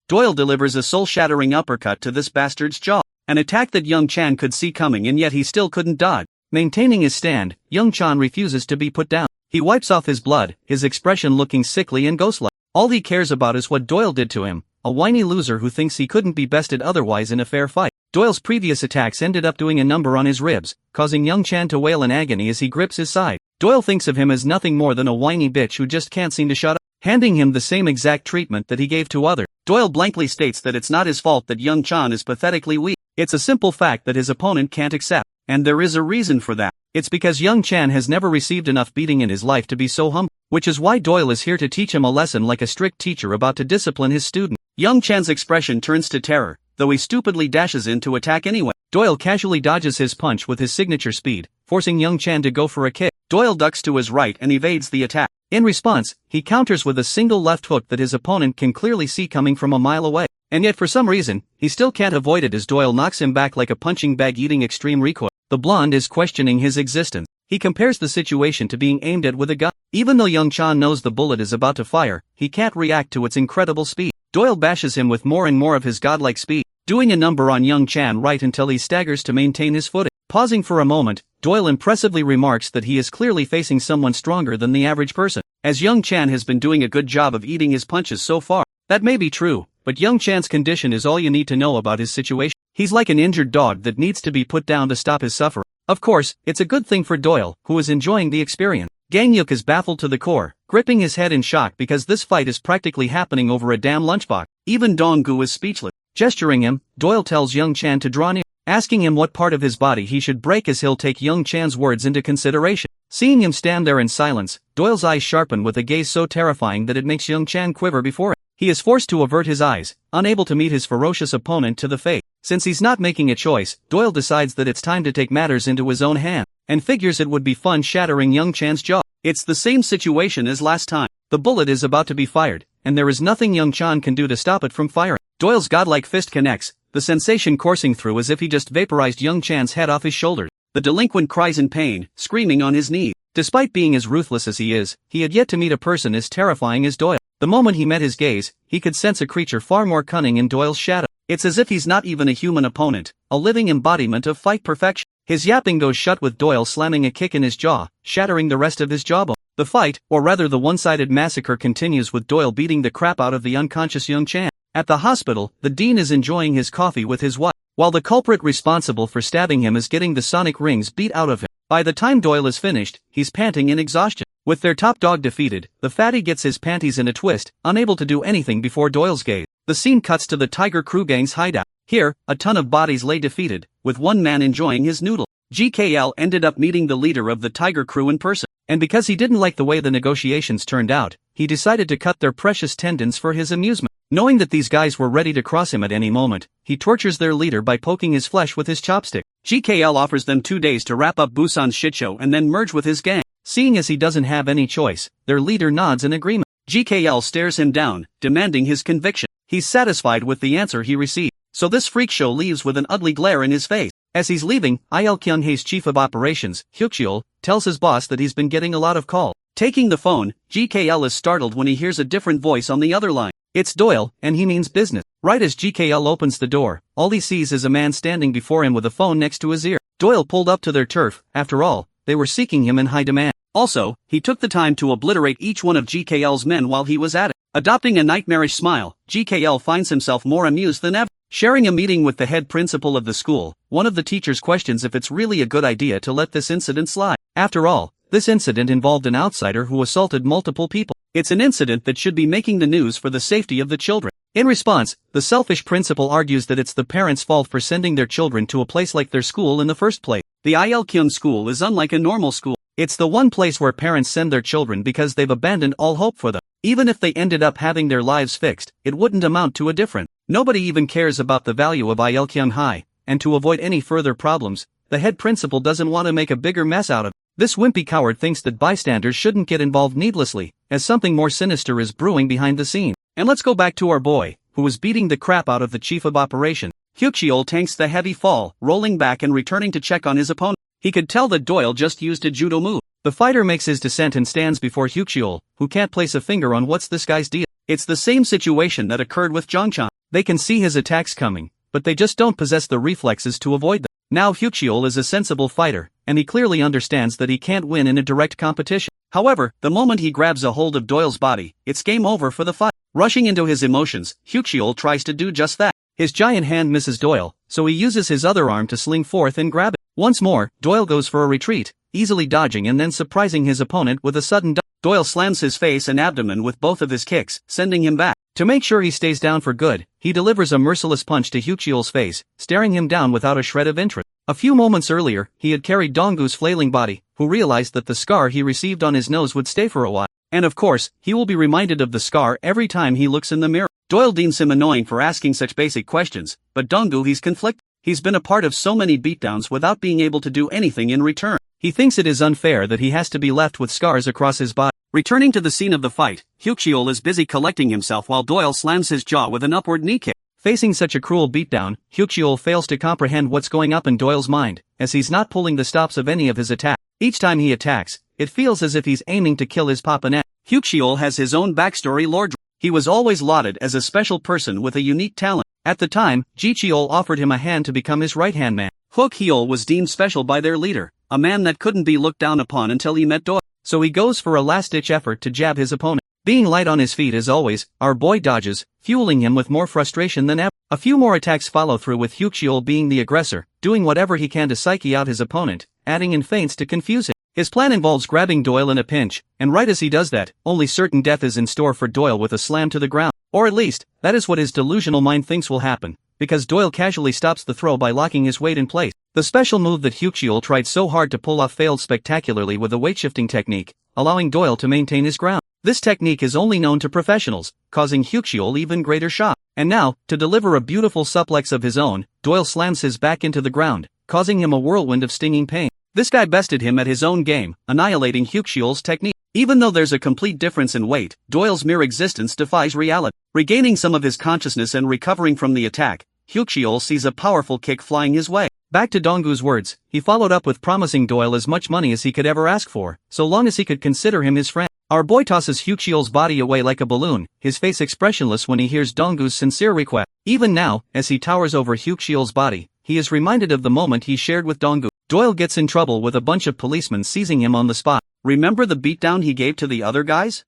Doyle delivers a soul-shattering uppercut to this bastard's jaw, an attack that Young Chan could see coming and yet he still couldn't dodge. Maintaining his stand, Young Chan refuses to be put down. He wipes off his blood, his expression looking sickly and ghost-like. All he cares about is what Doyle did to him, a whiny loser who thinks he couldn't be bested otherwise in a fair fight. Doyle's previous attacks ended up doing a number on his ribs, causing Young Chan to wail in agony as he grips his side. Doyle thinks of him as nothing more than a whiny bitch who just can't seem to shut up, handing him the same exact treatment that he gave to others. Doyle blankly states that it's not his fault that Young Chan is pathetically weak. It's a simple fact that his opponent can't accept, and there is a reason for that. It's because Young Chan has never received enough beating in his life to be so humble, which is why Doyle is here to teach him a lesson like a strict teacher about to discipline his student. Young Chan's expression turns to terror, though he stupidly dashes in to attack anyway. Doyle casually dodges his punch with his signature speed, forcing Young Chan to go for a kick. Doyle ducks to his right and evades the attack. In response, he counters with a single left hook that his opponent can clearly see coming from a mile away. And yet for some reason, he still can't avoid it as Doyle knocks him back like a punching bag eating extreme recoil. The blonde is questioning his existence. He compares the situation to being aimed at with a gun. Even though Young Chan knows the bullet is about to fire, he can't react to its incredible speed. Doyle bashes him with more and more of his godlike speed, doing a number on Young Chan right until he staggers to maintain his footing. Pausing for a moment, Doyle impressively remarks that he is clearly facing someone stronger than the average person, as Young Chan has been doing a good job of eating his punches so far. That may be true, but Young Chan's condition is all you need to know about his situation. He's like an injured dog that needs to be put down to stop his suffering. Of course, it's a good thing for Doyle, who is enjoying the experience. Gangyuk is baffled to the core, gripping his head in shock because this fight is practically happening over a damn lunchbox. Even Donggu is speechless. Gesturing him, Doyle tells Young Chan to draw near, asking him what part of his body he should break as he'll take Young Chan's words into consideration. Seeing him stand there in silence, Doyle's eyes sharpen with a gaze so terrifying that it makes Young Chan quiver before it. He is forced to avert his eyes, unable to meet his ferocious opponent to the face. Since he's not making a choice, Doyle decides that it's time to take matters into his own hands, and figures it would be fun shattering Young Chan's jaw. It's the same situation as last time. The bullet is about to be fired, and there is nothing Young Chan can do to stop it from firing. Doyle's godlike fist connects, the sensation coursing through as if he just vaporized Young Chan's head off his shoulders. The delinquent cries in pain, screaming on his knees. Despite being as ruthless as he had yet to meet a person as terrifying as Doyle. The moment he met his gaze, he could sense a creature far more cunning in Doyle's shadow. It's as if he's not even a human opponent, a living embodiment of fight perfection. His yapping goes shut with Doyle slamming a kick in his jaw, shattering the rest of his jawbone. The fight, or rather the one-sided massacre, continues with Doyle beating the crap out of the unconscious young Chan. At the hospital, the dean is enjoying his coffee with his wife, while the culprit responsible for stabbing him is getting the sonic rings beat out of him. By the time Doyle is finished, he's panting in exhaustion. With their top dog defeated, the fatty gets his panties in a twist, unable to do anything before Doyle's gaze. The scene cuts to the Tiger Crew gang's hideout. Here, a ton of bodies lay defeated, with one man enjoying his noodle. GKL ended up meeting the leader of the Tiger Crew in person, and because he didn't like the way the negotiations turned out, he decided to cut their precious tendons for his amusement. Knowing that these guys were ready to cross him at any moment, he tortures their leader by poking his flesh with his chopstick. GKL offers them 2 days to wrap up Busan's shitshow and then merge with his gang. Seeing as he doesn't have any choice, their leader nods in agreement. GKL stares him down, demanding his conviction. He's satisfied with the answer he received, so this freak show leaves with an ugly glare in his face. As he's leaving, Il Kyung-hae's chief of operations, Hyuk-cheol, tells his boss that he's been getting a lot of calls. Taking the phone, GKL is startled when he hears a different voice on the other line. It's Doyle, and he means business. Right as GKL opens the door, all he sees is a man standing before him with a phone next to his ear. Doyle pulled up to their turf. After all, they were seeking him in high demand. Also, he took the time to obliterate each one of GKL's men while he was at it. Adopting a nightmarish smile, GKL finds himself more amused than ever. Sharing a meeting with the head principal of the school, one of the teachers questions if it's really a good idea to let this incident slide. After all, this incident involved an outsider who assaulted multiple people. It's an incident that should be making the news for the safety of the children. In response, the selfish principal argues that it's the parents' fault for sending their children to a place like their school in the first place. The Il Kyung school is unlike a normal school. It's the one place where parents send their children because they've abandoned all hope for them. Even if they ended up having their lives fixed, it wouldn't amount to a difference. Nobody even cares about the value of Il Kyung High, and to avoid any further problems, the head principal doesn't want to make a bigger mess out of it. This wimpy coward thinks that bystanders shouldn't get involved needlessly, as something more sinister is brewing behind the scenes. And let's go back to our boy, who was beating the crap out of the chief of operations. Hyuk-cheol tanks the heavy fall, rolling back and returning to check on his opponent. He could tell that Doyle just used a judo move. The fighter makes his descent and stands before Hyuk-cheol, who can't place a finger on what's this guy's deal. It's the same situation that occurred with Jongchan. They can see his attacks coming, but they just don't possess the reflexes to avoid them. Now Hyuk-cheol is a sensible fighter, and he clearly understands that he can't win in a direct competition. However, the moment he grabs a hold of Doyle's body, it's game over for the fight. Rushing into his emotions, Hyuk-cheol tries to do just that. His giant hand misses Doyle, so he uses his other arm to sling forth and grab it. Once more, Doyle goes for a retreat, easily dodging and then surprising his opponent with a sudden duck. Doyle slams his face and abdomen with both of his kicks, sending him back. To make sure he stays down for good, he delivers a merciless punch to Hyuk-cheol's face, staring him down without a shred of interest. A few moments earlier, he had carried Donggu's flailing body, who realized that the scar he received on his nose would stay for a while. And of course, he will be reminded of the scar every time he looks in the mirror. Doyle deems him annoying for asking such basic questions, but Donggu he's conflicted. He's been a part of so many beatdowns without being able to do anything in return. He thinks it is unfair that he has to be left with scars across his body. Returning to the scene of the fight, Hyuk-cheol is busy collecting himself while Doyle slams his jaw with an upward knee kick. Facing such a cruel beatdown, Hyuk-cheol fails to comprehend what's going up in Doyle's mind, as he's not pulling the stops of any of his attacks. Each time he attacks, it feels as if he's aiming to kill his papa next. Hyuk-cheol has his own backstory lore. He was always lauded as a special person with a unique talent. At the time, Ji-cheol offered him a hand to become his right-hand man. Hyuk-cheol was deemed special by their leader, a man that couldn't be looked down upon until he met Doyle. So he goes for a last-ditch effort to jab his opponent. Being light on his feet as always, our boy dodges, fueling him with more frustration than ever. A few more attacks follow through with Hyuk-cheol being the aggressor, doing whatever he can to psyche out his opponent, adding in feints to confuse him. His plan involves grabbing Doyle in a pinch, and right as he does that, only certain death is in store for Doyle with a slam to the ground. Or at least, that is what his delusional mind thinks will happen, because Doyle casually stops the throw by locking his weight in place. The special move that Hyuk-cheol tried so hard to pull off failed spectacularly with a weight-shifting technique, allowing Doyle to maintain his ground. This technique is only known to professionals, causing Hyuk-cheol even greater shock. And now, to deliver a beautiful suplex of his own, Doyle slams his back into the ground, causing him a whirlwind of stinging pain. This guy bested him at his own game, annihilating Hyuk-cheol's technique. Even though there's a complete difference in weight, Doyle's mere existence defies reality. Regaining some of his consciousness and recovering from the attack, Hyuk-cheol sees a powerful kick flying his way. Back to Donggu's words, he followed up with promising Doyle as much money as he could ever ask for, so long as he could consider him his friend. Our boy tosses Hyukcheol's body away like a balloon, his face expressionless when he hears Donggu's sincere request. Even now, as he towers over Hyukcheol's body, he is reminded of the moment he shared with Donggu. Doyle gets in trouble with a bunch of policemen seizing him on the spot. Remember the beatdown he gave to the other guys?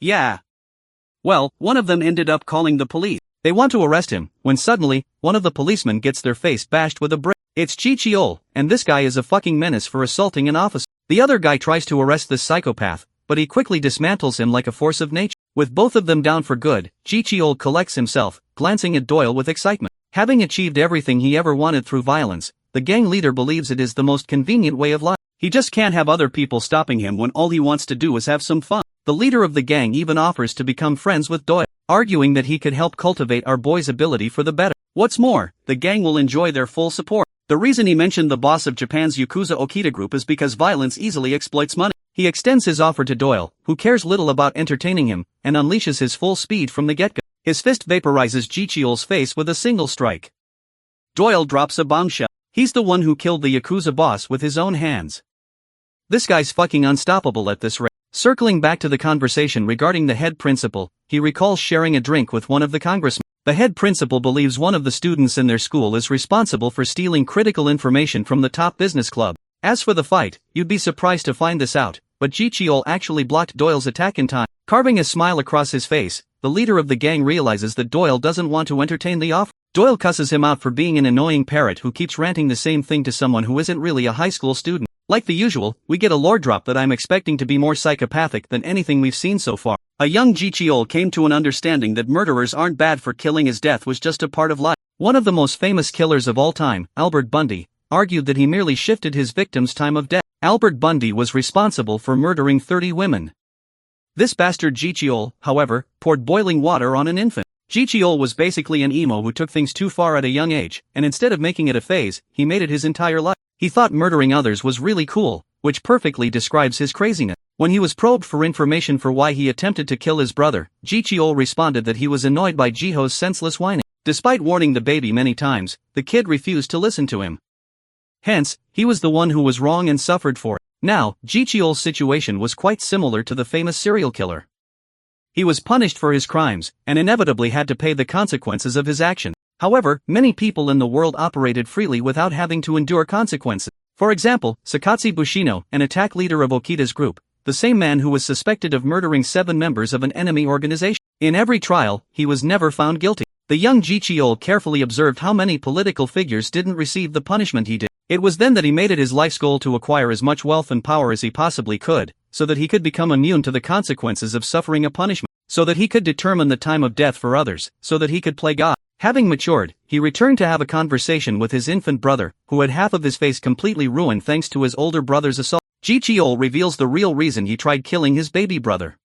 Yeah. Well, one of them ended up calling the police. They want to arrest him, when suddenly, one of the policemen gets their face bashed with a brick. It's Hyukcheol, and this guy is a fucking menace for assaulting an officer. The other guy tries to arrest this psychopath, but he quickly dismantles him like a force of nature. With both of them down for good, Hyukcheol collects himself, glancing at Doyle with excitement. Having achieved everything he ever wanted through violence, the gang leader believes it is the most convenient way of life. He just can't have other people stopping him when all he wants to do is have some fun. The leader of the gang even offers to become friends with Doyle, arguing that he could help cultivate our boy's ability for the better. What's more, the gang will enjoy their full support. The reason he mentioned the boss of Japan's Yakuza Okita group is because violence easily exploits money. He extends his offer to Doyle, who cares little about entertaining him, and unleashes his full speed from the get-go. His fist vaporizes Hyukcheol's face with a single strike. Doyle drops a bombshell. He's the one who killed the Yakuza boss with his own hands. This guy's fucking unstoppable at this rate. Circling back to the conversation regarding the head principal, he recalls sharing a drink with one of the congressmen. The head principal believes one of the students in their school is responsible for stealing critical information from the top business club. As for the fight, you'd be surprised to find this out, but Hyukcheol actually blocked Doyle's attack in time. Carving a smile across his face, the leader of the gang realizes that Doyle doesn't want to entertain the offer. Doyle cusses him out for being an annoying parrot who keeps ranting the same thing to someone who isn't really a high school student. Like the usual, we get a lore drop that I'm expecting to be more psychopathic than anything we've seen so far. A young Hyukcheol came to an understanding that murderers aren't bad for killing, his death was just a part of life. One of the most famous killers of all time, Albert Bundy, argued that he merely shifted his victim's time of death. Albert Bundy was responsible for murdering 30 women. This bastard Hyukcheol, however, poured boiling water on an infant. Hyukcheol was basically an emo who took things too far at a young age, and instead of making it a phase, he made it his entire life. He thought murdering others was really cool, which perfectly describes his craziness. When he was probed for information for why he attempted to kill his brother, Hyukcheol responded that he was annoyed by Jiho's senseless whining. Despite warning the baby many times, the kid refused to listen to him. Hence, he was the one who was wrong and suffered for it. Now, Hyukcheol's situation was quite similar to the famous serial killer. He was punished for his crimes, and inevitably had to pay the consequences of his actions. However, many people in the world operated freely without having to endure consequences. For example, Sakatsu Bushino, an attack leader of Okita's group, the same man who was suspected of murdering 7 members of an enemy organization. In every trial, he was never found guilty. The young Hyukcheol carefully observed how many political figures didn't receive the punishment he did. It was then that he made it his life's goal to acquire as much wealth and power as he possibly could, so that he could become immune to the consequences of suffering a punishment, so that he could determine the time of death for others, so that he could play God. Having matured, he returned to have a conversation with his infant brother, who had half of his face completely ruined thanks to his older brother's assault. Hyukcheol reveals the real reason he tried killing his baby brother.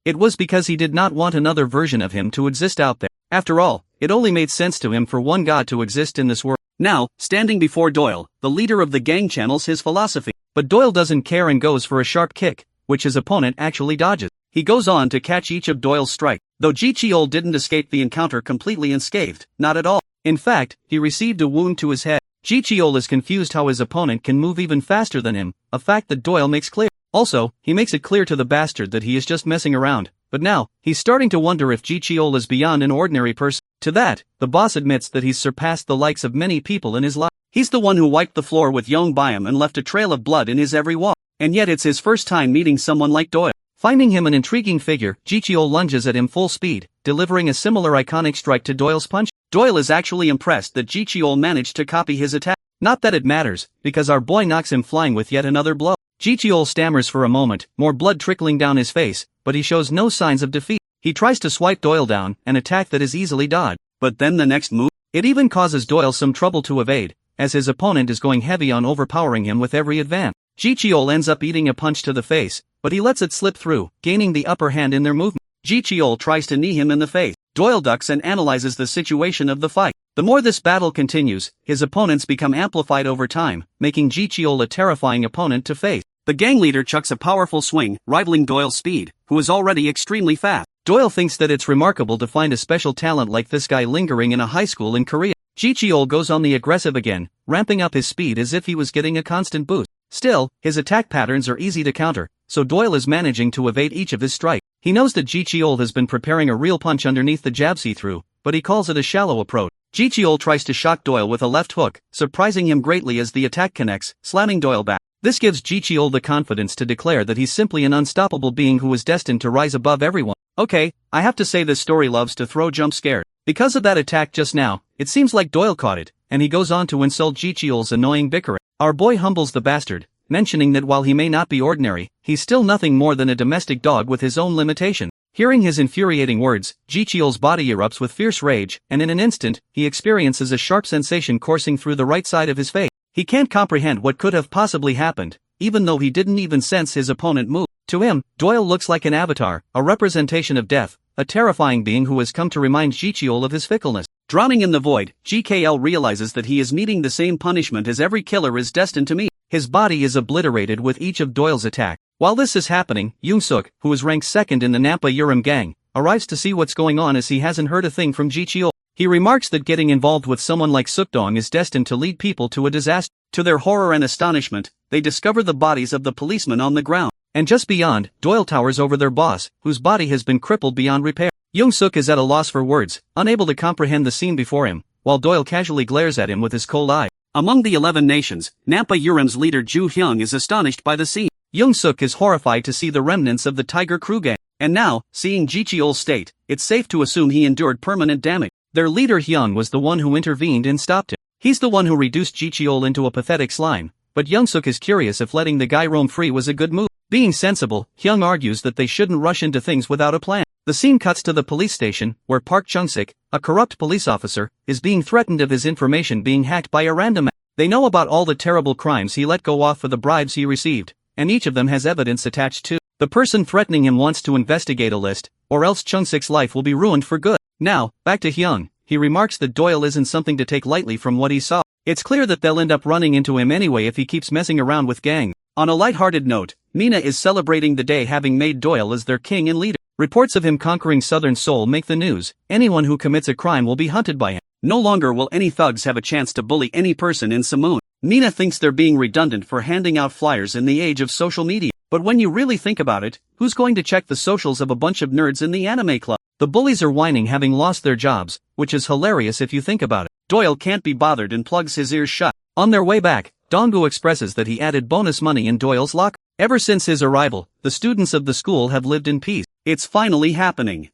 It was because he did not want another version of him to exist out there. After all, it only made sense to him for one god to exist in this world. Now, standing before Doyle, the leader of the gang channels his philosophy. But Doyle doesn't care and goes for a sharp kick, which his opponent actually dodges. He goes on to catch each of Doyle's strikes, though Hyukcheol didn't escape the encounter completely unscathed, not at all. In fact, he received a wound to his head. Hyukcheol is confused how his opponent can move even faster than him, a fact that Doyle makes clear. Also, he makes it clear to the bastard that he is just messing around, but now, he's starting to wonder if Hyukcheol is beyond an ordinary person. To that, the boss admits that he's surpassed the likes of many people in his life. He's the one who wiped the floor with Yongbyon and left a trail of blood in his every walk, and yet it's his first time meeting someone like Doyle. Finding him an intriguing figure, Hyukcheol lunges at him full speed, delivering a similar iconic strike to Doyle's punch. Doyle is actually impressed that Hyukcheol managed to copy his attack. Not that it matters, because our boy knocks him flying with yet another blow. Hyukcheol stammers for a moment, more blood trickling down his face, but he shows no signs of defeat. He tries to swipe Doyle down, an attack that is easily dodged. But then the next move, it even causes Doyle some trouble to evade, as his opponent is going heavy on overpowering him with every advance. Hyukcheol ends up eating a punch to the face, but he lets it slip through, gaining the upper hand in their movement. Hyukcheol tries to knee him in the face. Doyle ducks and analyzes the situation of the fight. The more this battle continues, his opponents become amplified over time, making Hyukcheol a terrifying opponent to face. The gang leader chucks a powerful swing, rivaling Doyle's speed, who is already extremely fast. Doyle thinks that it's remarkable to find a special talent like this guy lingering in a high school in Korea. Hyukcheol goes on the aggressive again, ramping up his speed as if he was getting a constant boost. Still, his attack patterns are easy to counter, so Doyle is managing to evade each of his strikes. He knows that Ji-cheol has been preparing a real punch underneath the jab see-through, but he calls it a shallow approach. Ji-cheol tries to shock Doyle with a left hook, surprising him greatly as the attack connects, slamming Doyle back. This gives Ji-cheol the confidence to declare that he's simply an unstoppable being who is destined to rise above everyone. Okay, I have to say this story loves to throw jump scares. Because of that attack just now, it seems like Doyle caught it, and he goes on to insult Ji-cheol's annoying bickering. Our boy humbles the bastard, mentioning that while he may not be ordinary, he's still nothing more than a domestic dog with his own limitations. Hearing his infuriating words, Ji-cheol's body erupts with fierce rage, and in an instant, he experiences a sharp sensation coursing through the right side of his face. He can't comprehend what could have possibly happened, even though he didn't even sense his opponent move. To him, Doyle looks like an avatar, a representation of death, a terrifying being who has come to remind Ji-cheol of his fickleness. Drowning in the void, GKL realizes that he is meeting the same punishment as every killer is destined to meet. His body is obliterated with each of Doyle's attacks. While this is happening, Young-suk, who is ranked second in the Nampa Urim gang, arrives to see what's going on as he hasn't heard a thing from Ji-cheol. He remarks that getting involved with someone like Sukdong is destined to lead people to a disaster. To their horror and astonishment, they discover the bodies of the policemen on the ground. And just beyond, Doyle towers over their boss, whose body has been crippled beyond repair. Young-suk is at a loss for words, unable to comprehend the scene before him, while Doyle casually glares at him with his cold eye. Among the 11 nations, Nampa Urim's leader Ju Hyung is astonished by the scene. Young-suk is horrified to see the remnants of the Tiger Crew gang. And now, seeing Ji-cheol's state, it's safe to assume he endured permanent damage. Their leader Hyung was the one who intervened and stopped him. He's the one who reduced Ji-cheol into a pathetic slime, but Young-suk is curious if letting the guy roam free was a good move. Being sensible, Hyung argues that they shouldn't rush into things without a plan. The scene cuts to the police station, where Park Chung-sik, a corrupt police officer, is being threatened of his information being hacked by a random man. They know about all the terrible crimes he let go off for the bribes he received, and each of them has evidence attached to. The person threatening him wants to investigate a list, or else Chung-sik's life will be ruined for good. Now, back to Hyung. He remarks that Doyle isn't something to take lightly from what he saw. It's clear that they'll end up running into him anyway if he keeps messing around with gangs. On a lighthearted note, Mina is celebrating the day having made Doyle as their king and leader. Reports of him conquering Southern Seoul make the news. Anyone who commits a crime will be hunted by him. No longer will any thugs have a chance to bully any person in Samoon. Mina thinks they're being redundant for handing out flyers in the age of social media. But when you really think about it, who's going to check the socials of a bunch of nerds in the anime club? The bullies are whining having lost their jobs, which is hilarious if you think about it. Doyle can't be bothered and plugs his ears shut. On their way back, Donggu expresses that he added bonus money in Doyle's locker. Ever since his arrival, the students of the school have lived in peace. It's finally happening.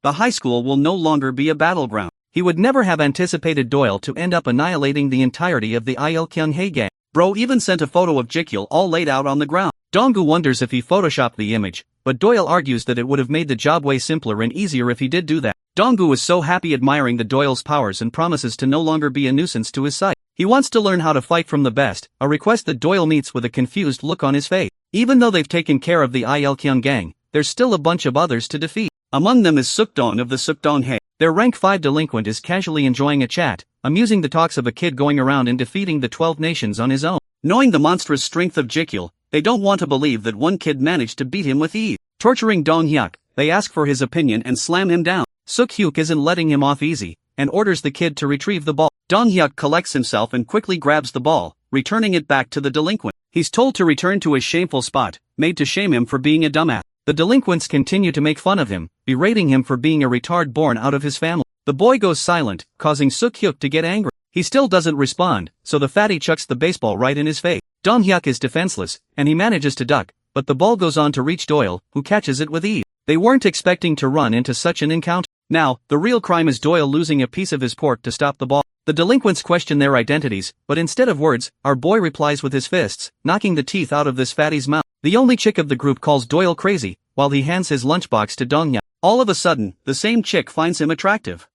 The high school will no longer be a battleground. He would never have anticipated Doyle to end up annihilating the entirety of the Il Kyung-hae gang. Bro even sent a photo of Jikyul all laid out on the ground. Donggu wonders if he photoshopped the image, but Doyle argues that it would have made the job way simpler and easier if he did do that. Donggu is so happy admiring the Doyle's powers and promises to no longer be a nuisance to his side. He wants to learn how to fight from the best, a request that Doyle meets with a confused look on his face. Even though they've taken care of the Il Kyung gang, there's still a bunch of others to defeat. Among them is Sukdong of the Sukdong-hae. Their rank 5 delinquent is casually enjoying a chat, amusing the talks of a kid going around and defeating the 12 nations on his own. Knowing the monstrous strength of Jikyul, they don't want to believe that one kid managed to beat him with ease. Torturing Dong-hyuk, they ask for his opinion and slam him down. Suk-hyuk isn't letting him off easy, and orders the kid to retrieve the ball. Dong-hyuk collects himself and quickly grabs the ball, returning it back to the delinquent. He's told to return to his shameful spot, made to shame him for being a dumbass. The delinquents continue to make fun of him, berating him for being a retard born out of his family. The boy goes silent, causing Suk-hyuk to get angry. He still doesn't respond, so the fatty chucks the baseball right in his face. Dong-hyuk is defenseless, and he manages to duck, but the ball goes on to reach Doyle, who catches it with ease. They weren't expecting to run into such an encounter. Now, the real crime is Doyle losing a piece of his pork to stop the ball. The delinquents question their identities, but instead of words, our boy replies with his fists, knocking the teeth out of this fatty's mouth. The only chick of the group calls Doyle crazy, while he hands his lunchbox to Dong-hyuk. All of a sudden, the same chick finds him attractive.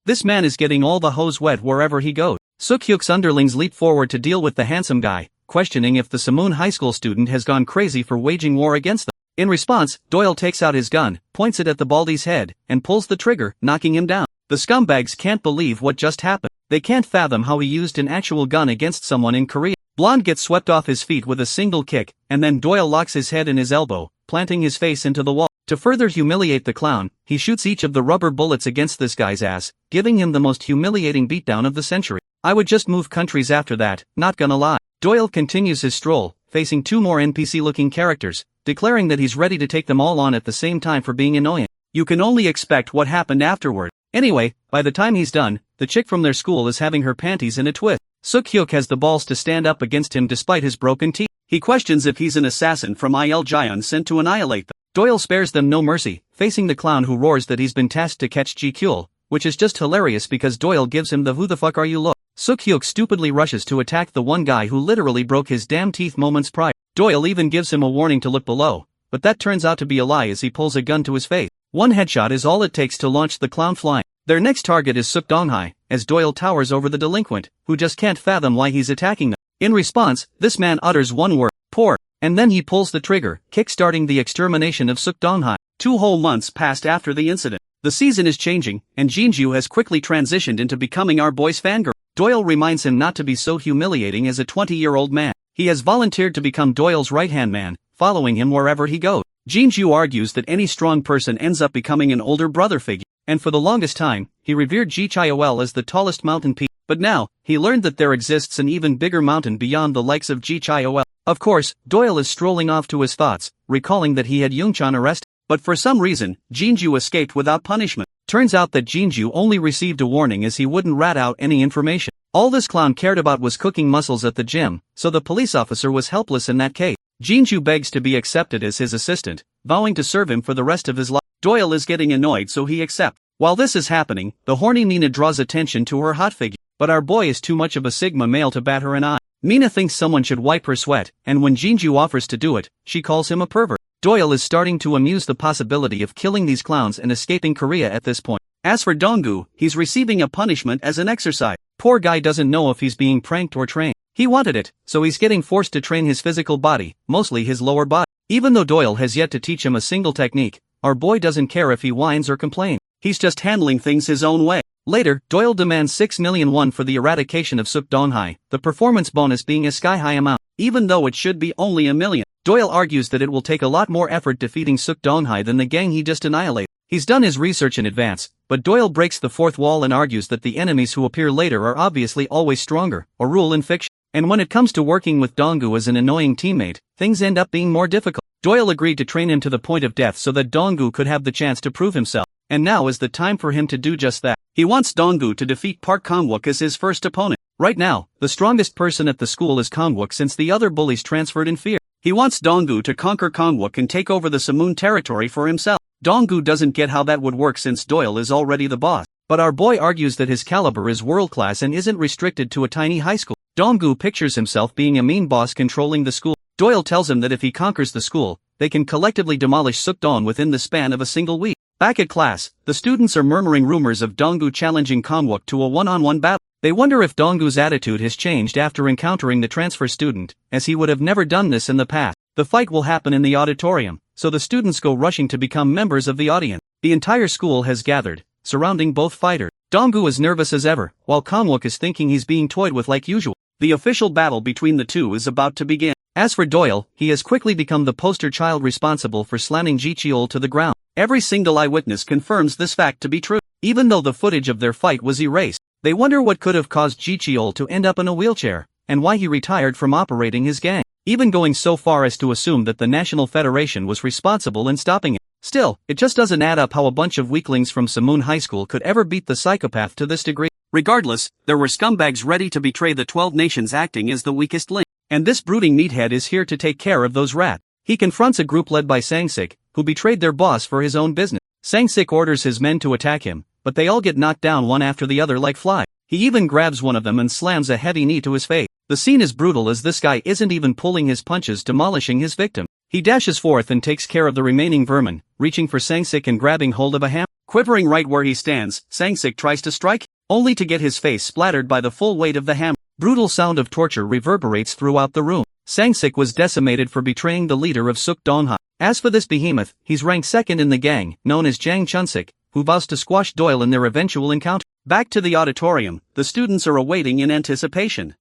This man is getting all the hose wet wherever he goes. Suk-hyuk's underlings leap forward to deal with the handsome guy, questioning if the Samoon high school student has gone crazy for waging war against them. In response, Doyle takes out his gun, points it at the baldy's head, and pulls the trigger, knocking him down. The scumbags can't believe what just happened. They can't fathom how he used an actual gun against someone in Korea. Blonde gets swept off his feet with a single kick, and then Doyle locks his head in his elbow, planting his face into the wall. To further humiliate the clown, he shoots each of the rubber bullets against this guy's ass, giving him the most humiliating beatdown of the century. I would just move countries after that, not gonna lie. Doyle continues his stroll, facing 2 more NPC-looking characters, declaring that he's ready to take them all on at the same time for being annoying. You can only expect what happened afterward. Anyway, by the time he's done, the chick from their school is having her panties in a twist. Suk-hyuk has the balls to stand up against him despite his broken teeth. He questions if he's an assassin from Il Jian sent to annihilate them. Doyle spares them no mercy, facing the clown who roars that he's been tasked to catch Ji-kyul, which is just hilarious because Doyle gives him the "who the fuck are you" look. Suk-hyuk stupidly rushes to attack the one guy who literally broke his damn teeth moments prior. Doyle even gives him a warning to look below, but that turns out to be a lie as he pulls a gun to his face. One headshot is all it takes to launch the clown flying. Their next target is Suk Dong-hae, as Doyle towers over the delinquent, who just can't fathom why he's attacking them. In response, this man utters one word, "poor," and then he pulls the trigger, kick-starting the extermination of Suk Dong-hae. 2 whole months passed after the incident. The season is changing, and Jinju has quickly transitioned into becoming our boy's fangirl. Doyle reminds him not to be so humiliating as a 20-year-old man. He has volunteered to become Doyle's right-hand man, following him wherever he goes. Jinju argues that any strong person ends up becoming an older brother figure, and for the longest time, he revered Ji-kyul as the tallest mountain peak. But now, he learned that there exists an even bigger mountain beyond the likes of Ji-kyul. Of course, Doyle is strolling off to his thoughts, recalling that he had Young-chan arrested. But for some reason, Jinju escaped without punishment. Turns out that Jinju only received a warning as he wouldn't rat out any information. All this clown cared about was cooking muscles at the gym, so the police officer was helpless in that case. Jinju begs to be accepted as his assistant, vowing to serve him for the rest of his life. Doyle is getting annoyed so he accepts. While this is happening, the horny Mina draws attention to her hot figure, but our boy is too much of a Sigma male to bat her an eye. Mina thinks someone should wipe her sweat, and when Jinju offers to do it, she calls him a pervert. Doyle is starting to amuse the possibility of killing these clowns and escaping Korea at this point. As for Donggu, he's receiving a punishment as an exercise. Poor guy doesn't know if he's being pranked or trained. He wanted it, so he's getting forced to train his physical body, mostly his lower body. Even though Doyle has yet to teach him a single technique, our boy doesn't care if he whines or complains. He's just handling things his own way. Later, Doyle demands 6 million won for the eradication of Suk Dong-hae, the performance bonus being a sky-high amount, even though it should be only 1 million. Doyle argues that it will take a lot more effort defeating Suk Dong-hae than the gang he just annihilated. He's done his research in advance, but Doyle breaks the fourth wall and argues that the enemies who appear later are obviously always stronger, a rule in fiction. And when it comes to working with Donggu as an annoying teammate, things end up being more difficult. Doyle agreed to train him to the point of death so that Donggu could have the chance to prove himself. And now is the time for him to do just that. He wants Donggu to defeat Park Kang-wook as his first opponent. Right now, the strongest person at the school is Kang-wook since the other bullies transferred in fear. He wants Donggu to conquer Kang-wook and take over the Samoon territory for himself. Donggu doesn't get how that would work since Doyle is already the boss. But our boy argues that his caliber is world-class and isn't restricted to a tiny high school. Donggu pictures himself being a mean boss controlling the school. Doyle tells him that if he conquers the school, they can collectively demolish Sukdong within the span of a single week. Back at class, the students are murmuring rumors of Donggu challenging Kang-wook to a one-on-one battle. They wonder if Donggu's attitude has changed after encountering the transfer student, as he would have never done this in the past. The fight will happen in the auditorium, so the students go rushing to become members of the audience. The entire school has gathered, surrounding both fighters. Donggu is nervous as ever, while Kang-wook is thinking he's being toyed with like usual. The official battle between the two is about to begin. As for Doyle, he has quickly become the poster child responsible for slamming Ji-kyul to the ground. Every single eyewitness confirms this fact to be true. Even though the footage of their fight was erased, they wonder what could have caused Ji-kyul to end up in a wheelchair, and why he retired from operating his gang, even going so far as to assume that the National Federation was responsible in stopping it. Still, it just doesn't add up how a bunch of weaklings from Samoon High School could ever beat the psychopath to this degree. Regardless, there were scumbags ready to betray the 12 nations acting as the weakest link. And this brooding meathead is here to take care of those rats. He confronts a group led by Sang-sik, who betrayed their boss for his own business. Sang-sik orders his men to attack him, but they all get knocked down one after the other like flies. He even grabs one of them and slams a heavy knee to his face. The scene is brutal as this guy isn't even pulling his punches, demolishing his victim. He dashes forth and takes care of the remaining vermin, reaching for Sang-sik and grabbing hold of a hammer. Quivering right where he stands, Sang-sik tries to strike, only to get his face splattered by the full weight of the hammer. Brutal sound of torture reverberates throughout the room. Sang-sik was decimated for betraying the leader of Suk Dong-hae. As for this behemoth, he's ranked second in the gang, known as Jang Chun-sik, who vows to squash Doyle in their eventual encounter. Back to the auditorium, the students are awaiting in anticipation.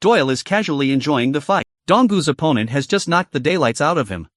Doyle is casually enjoying the fight. Donggu's opponent has just knocked the daylights out of him.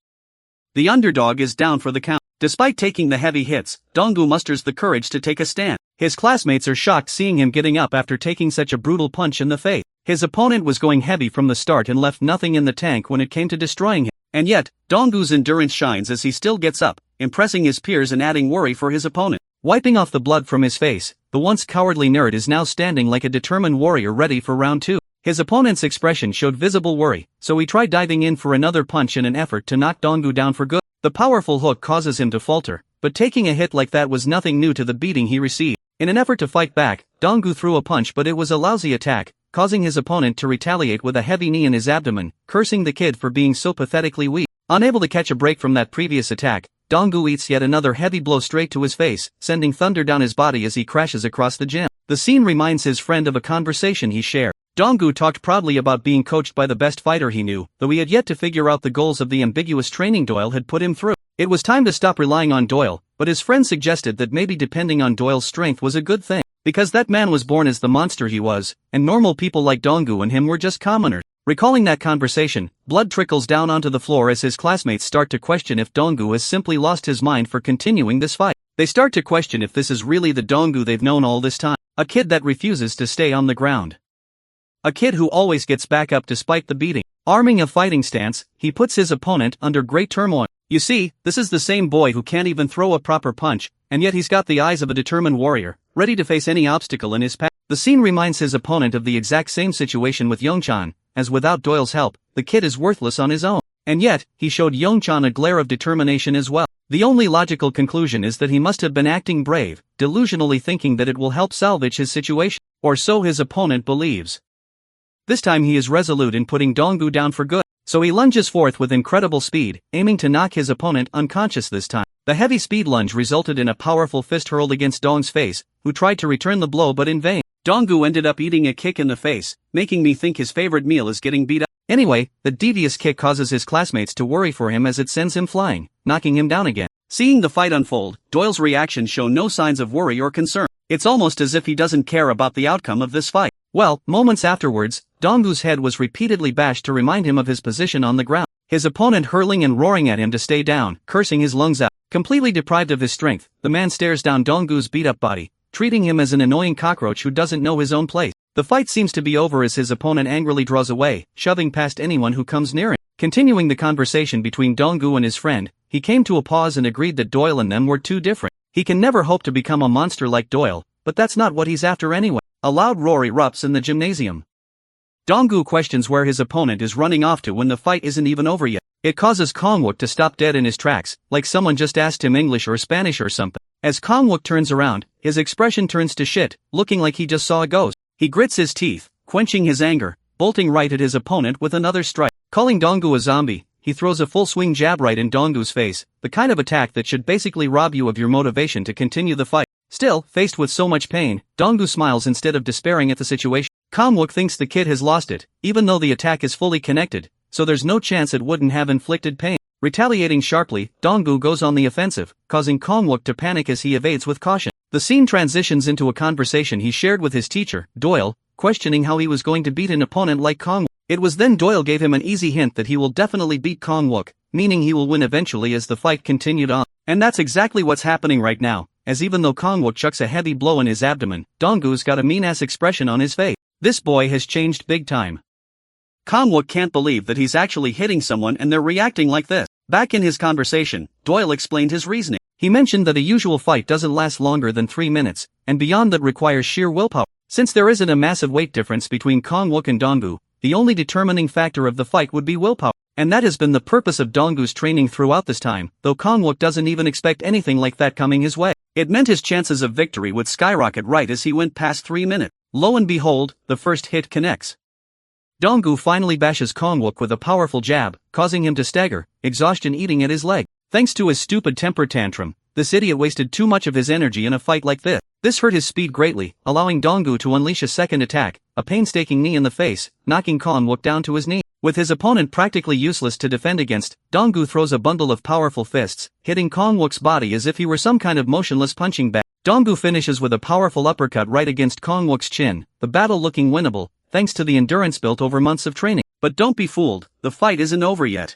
The underdog is down for the count. Despite taking the heavy hits, Donggu musters the courage to take a stand. His classmates are shocked seeing him getting up after taking such a brutal punch in the face. His opponent was going heavy from the start and left nothing in the tank when it came to destroying him. And yet, Donggu's endurance shines as he still gets up, impressing his peers and adding worry for his opponent. Wiping off the blood from his face, the once cowardly nerd is now standing like a determined warrior ready for round 2. His opponent's expression showed visible worry, so he tried diving in for another punch in an effort to knock Donggu down for good. The powerful hook causes him to falter, but taking a hit like that was nothing new to the beating he received. In an effort to fight back, Donggu threw a punch, but it was a lousy attack, causing his opponent to retaliate with a heavy knee in his abdomen, cursing the kid for being so pathetically weak. Unable to catch a break from that previous attack, Donggu eats yet another heavy blow straight to his face, sending thunder down his body as he crashes across the gym. The scene reminds his friend of a conversation he shared. Donggu talked proudly about being coached by the best fighter he knew, though he had yet to figure out the goals of the ambiguous training Doyle had put him through. It was time to stop relying on Doyle, but his friend suggested that maybe depending on Doyle's strength was a good thing, because that man was born as the monster he was, and normal people like Donggu and him were just commoners. Recalling that conversation, blood trickles down onto the floor as his classmates start to question if Donggu has simply lost his mind for continuing this fight. They start to question if this is really the Donggu they've known all this time, a kid that refuses to stay on the ground. A kid who always gets back up despite the beating. Arming a fighting stance, he puts his opponent under great turmoil. You see, this is the same boy who can't even throw a proper punch, and yet he's got the eyes of a determined warrior, ready to face any obstacle in his path. The scene reminds his opponent of the exact same situation with Yongchan, as without Doyle's help, the kid is worthless on his own. And yet, he showed Yongchan a glare of determination as well. The only logical conclusion is that he must have been acting brave, delusionally thinking that it will help salvage his situation, or so his opponent believes. This time he is resolute in putting Donggu down for good, so he lunges forth with incredible speed, aiming to knock his opponent unconscious this time. The heavy speed lunge resulted in a powerful fist hurled against Dong's face, who tried to return the blow but in vain. Donggu ended up eating a kick in the face, making me think his favorite meal is getting beat up. Anyway, the devious kick causes his classmates to worry for him as it sends him flying, knocking him down again. Seeing the fight unfold, Doyle's reactions show no signs of worry or concern. It's almost as if he doesn't care about the outcome of this fight. Well, moments afterwards, Donggu's head was repeatedly bashed to remind him of his position on the ground, his opponent hurling and roaring at him to stay down, cursing his lungs out. Completely deprived of his strength, the man stares down Donggu's beat-up body, treating him as an annoying cockroach who doesn't know his own place. The fight seems to be over as his opponent angrily draws away, shoving past anyone who comes near him. Continuing the conversation between Donggu and his friend, he came to a pause and agreed that Doyle and them were too different. He can never hope to become a monster like Doyle, but that's not what he's after anyway. A loud roar erupts in the gymnasium. Donggu questions where his opponent is running off to when the fight isn't even over yet. It causes Kongwook to stop dead in his tracks, like someone just asked him English or Spanish or something. As Kongwook turns around, his expression turns to shit, looking like he just saw a ghost. He grits his teeth, quenching his anger, bolting right at his opponent with another strike. Calling Donggu a zombie, he throws a full swing jab right in Donggu's face, the kind of attack that should basically rob you of your motivation to continue the fight. Still, faced with so much pain, Donggu smiles instead of despairing at the situation. Kongwook thinks the kid has lost it, even though the attack is fully connected, so there's no chance it wouldn't have inflicted pain. Retaliating sharply, Donggu goes on the offensive, causing Kongwook to panic as he evades with caution. The scene transitions into a conversation he shared with his teacher, Doyle, questioning how he was going to beat an opponent like Kongwook. It was then Doyle gave him an easy hint that he will definitely beat Kongwook, meaning he will win eventually as the fight continued on. And that's exactly what's happening right now, as even though Kongwook chucks a heavy blow in his abdomen, Donggu's got a mean-ass expression on his face. This boy has changed big time. Kongwook can't believe that he's actually hitting someone and they're reacting like this. Back in his conversation, Doyle explained his reasoning. He mentioned that a usual fight doesn't last longer than 3 minutes, and beyond that requires sheer willpower. Since there isn't a massive weight difference between Kongwook and Donggu, the only determining factor of the fight would be willpower. And that has been the purpose of Donggu's training throughout this time, though Kongwook doesn't even expect anything like that coming his way. It meant his chances of victory would skyrocket right as he went past 3 minutes. Lo and behold, the first hit connects. Donggu finally bashes Kongwook with a powerful jab, causing him to stagger, exhaustion eating at his leg. Thanks to his stupid temper tantrum, this idiot wasted too much of his energy in a fight like this. This hurt his speed greatly, allowing Donggu to unleash a second attack, a painstaking knee in the face, knocking Kongwook down to his knee. With his opponent practically useless to defend against, Donggu throws a bundle of powerful fists, hitting Kongwook's body as if he were some kind of motionless punching bag. Donggu finishes with a powerful uppercut right against Kongwook's chin, the battle looking winnable, thanks to the endurance built over months of training. But don't be fooled, the fight isn't over yet.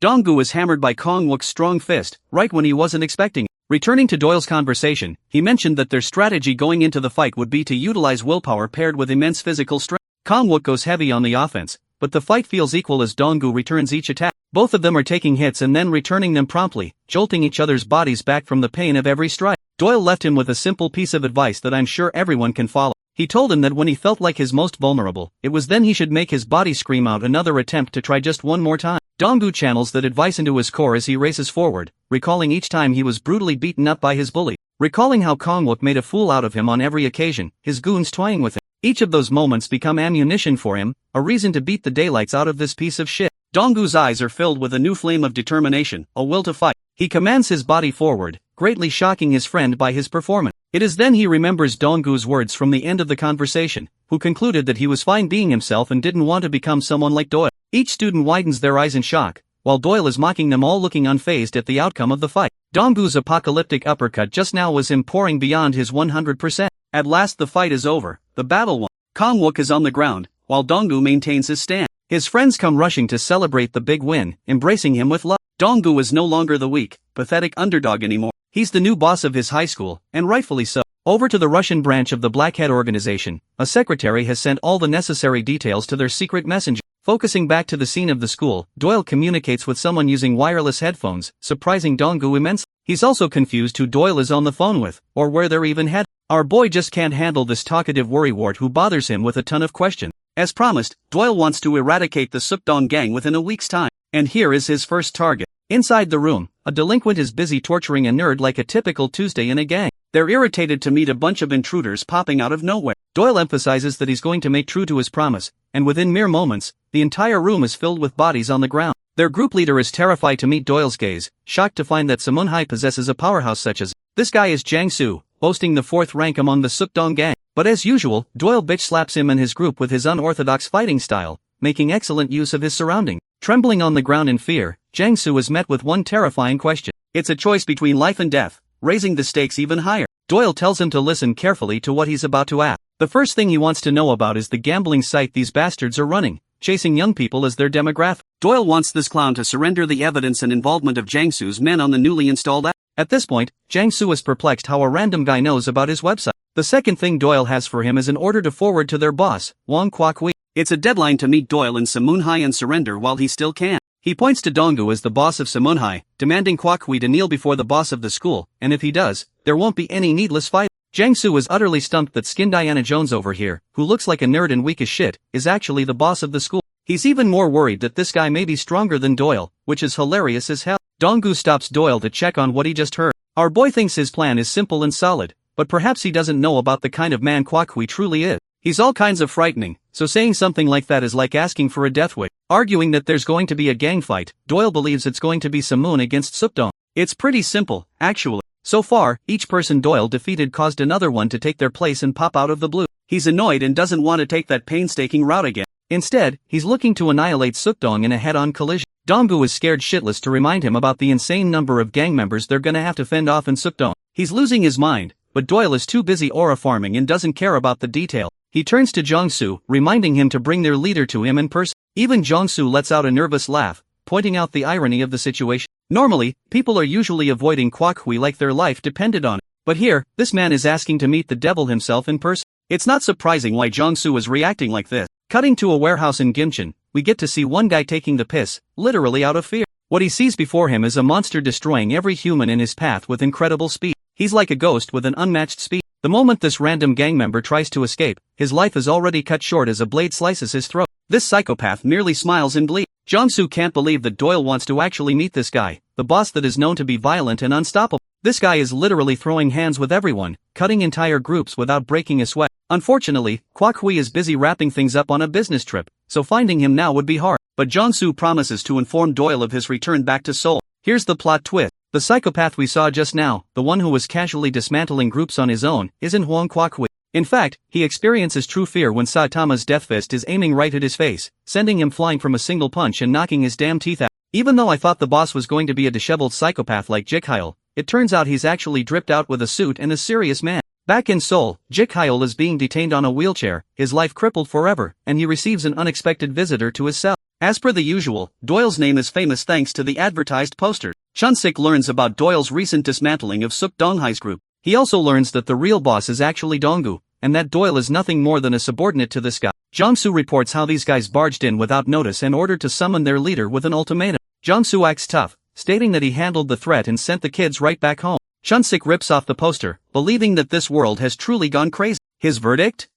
Donggu is hammered by Kongwook's strong fist, right when he wasn't expecting it. Returning to Doyle's conversation, he mentioned that their strategy going into the fight would be to utilize willpower paired with immense physical strength. Kangwook goes heavy on the offense, but the fight feels equal as Donggu returns each attack. Both of them are taking hits and then returning them promptly, jolting each other's bodies back from the pain of every strike. Doyle left him with a simple piece of advice that I'm sure everyone can follow. He told him that when he felt like his most vulnerable, it was then he should make his body scream out another attempt to try just one more time. Donggu channels that advice into his core as he races forward, recalling each time he was brutally beaten up by his bully. Recalling how Kangwook made a fool out of him on every occasion, his goons toying with him. Each of those moments become ammunition for him, a reason to beat the daylights out of this piece of shit. Donggu's eyes are filled with a new flame of determination, a will to fight. He commands his body forward, greatly shocking his friend by his performance. It is then he remembers Donggu's words from the end of the conversation, who concluded that he was fine being himself and didn't want to become someone like Doyle. Each student widens their eyes in shock, while Doyle is mocking them all, looking unfazed at the outcome of the fight. Donggu's apocalyptic uppercut just now was him pouring beyond his 100%. At last the fight is over, the battle won. Kangwook is on the ground, while Donggu maintains his stand. His friends come rushing to celebrate the big win, embracing him with love. Donggu is no longer the weak, pathetic underdog anymore. He's the new boss of his high school, and rightfully so. Over to the Russian branch of the Blackhead organization, a secretary has sent all the necessary details to their secret messenger. Focusing back to the scene of the school, Doyle communicates with someone using wireless headphones, surprising Donggu immensely. He's also confused who Doyle is on the phone with, or where they're even headed. Our boy just can't handle this talkative worrywart who bothers him with a ton of questions. As promised, Doyle wants to eradicate the Sukdong gang within a week's time. And here is his first target. Inside the room, a delinquent is busy torturing a nerd like a typical Tuesday in a gang. They're irritated to meet a bunch of intruders popping out of nowhere. Doyle emphasizes that he's going to make true to his promise, and within mere moments, the entire room is filled with bodies on the ground. Their group leader is terrified to meet Doyle's gaze, shocked to find that Samunhai possesses a powerhouse such as. This guy is Jiangsu, boasting the 4th rank among the Sukdong gang. But as usual, Doyle bitch slaps him and his group with his unorthodox fighting style, making excellent use of his surroundings. Trembling on the ground in fear, Jiangsu is met with one terrifying question. It's a choice between life and death, raising the stakes even higher. Doyle tells him to listen carefully to what he's about to ask. The first thing he wants to know about is the gambling site these bastards are running, chasing young people as their demographic. Doyle wants this clown to surrender the evidence and involvement of Jiangsu's men on the newly installed app. At this point, Jiangsu is perplexed how a random guy knows about his website. The second thing Doyle has for him is an order to forward to their boss, Wang Kwok-hui. It's a deadline to meet Doyle and Samunhai and surrender while he still can. He points to Donggu as the boss of Samunhai, demanding Kwok-hui to kneel before the boss of the school, and if he does, there won't be any needless fight. Jiangsu is utterly stumped that Skin Diana Jones over here, who looks like a nerd and weak as shit, is actually the boss of the school. He's even more worried that this guy may be stronger than Doyle, which is hilarious as hell. Donggu stops Doyle to check on what he just heard. Our boy thinks his plan is simple and solid, but perhaps he doesn't know about the kind of man Kwok-hui truly is. He's all kinds of frightening, so saying something like that is like asking for a death wish. Arguing that there's going to be a gang fight, Doyle believes it's going to be Samun against Sukdong. It's pretty simple, actually. So far, each person Doyle defeated caused another one to take their place and pop out of the blue. He's annoyed and doesn't want to take that painstaking route again. Instead, he's looking to annihilate Sukdong in a head-on collision. Donggu is scared shitless to remind him about the insane number of gang members they're gonna have to fend off in Sukdong. He's losing his mind, but Doyle is too busy aura farming and doesn't care about the detail. He turns to Jiangsu, reminding him to bring their leader to him in person. Even Jiangsu lets out a nervous laugh, pointing out the irony of the situation. Normally, people are usually avoiding Kwok-hui like their life depended on it. But here, this man is asking to meet the devil himself in person. It's not surprising why Jiangsu is reacting like this. Cutting to a warehouse in Gimcheon, we get to see one guy taking the piss, literally out of fear. What he sees before him is a monster destroying every human in his path with incredible speed. He's like a ghost with an unmatched speed. The moment this random gang member tries to escape, his life is already cut short as a blade slices his throat. This psychopath merely smiles and bleeds. Jiangsu can't believe that Doyle wants to actually meet this guy, the boss that is known to be violent and unstoppable. This guy is literally throwing hands with everyone, cutting entire groups without breaking a sweat. Unfortunately, Kwok-hui is busy wrapping things up on a business trip, so finding him now would be hard. But Jiangsu promises to inform Doyle of his return back to Seoul. Here's the plot twist. The psychopath we saw just now, the one who was casually dismantling groups on his own, isn't Wang Kwok-hui. In fact, he experiences true fear when Saitama's death fist is aiming right at his face, sending him flying from a single punch and knocking his damn teeth out. Even though I thought the boss was going to be a disheveled psychopath like Yahello, it turns out he's actually dripped out with a suit and a serious man. Back in Seoul, Yahello is being detained on a wheelchair, his life crippled forever, and he receives an unexpected visitor to his cell. As per the usual, Doyle's name is famous thanks to the advertised poster. Chun-sik learns about Doyle's recent dismantling of Suk Donghai's group. He also learns that the real boss is actually Donggu, and that Doyle is nothing more than a subordinate to this guy. Jongsu reports how these guys barged in without notice and ordered to summon their leader with an ultimatum. Jongsu acts tough, stating that he handled the threat and sent the kids right back home. Chunsik rips off the poster, believing that this world has truly gone crazy. His verdict?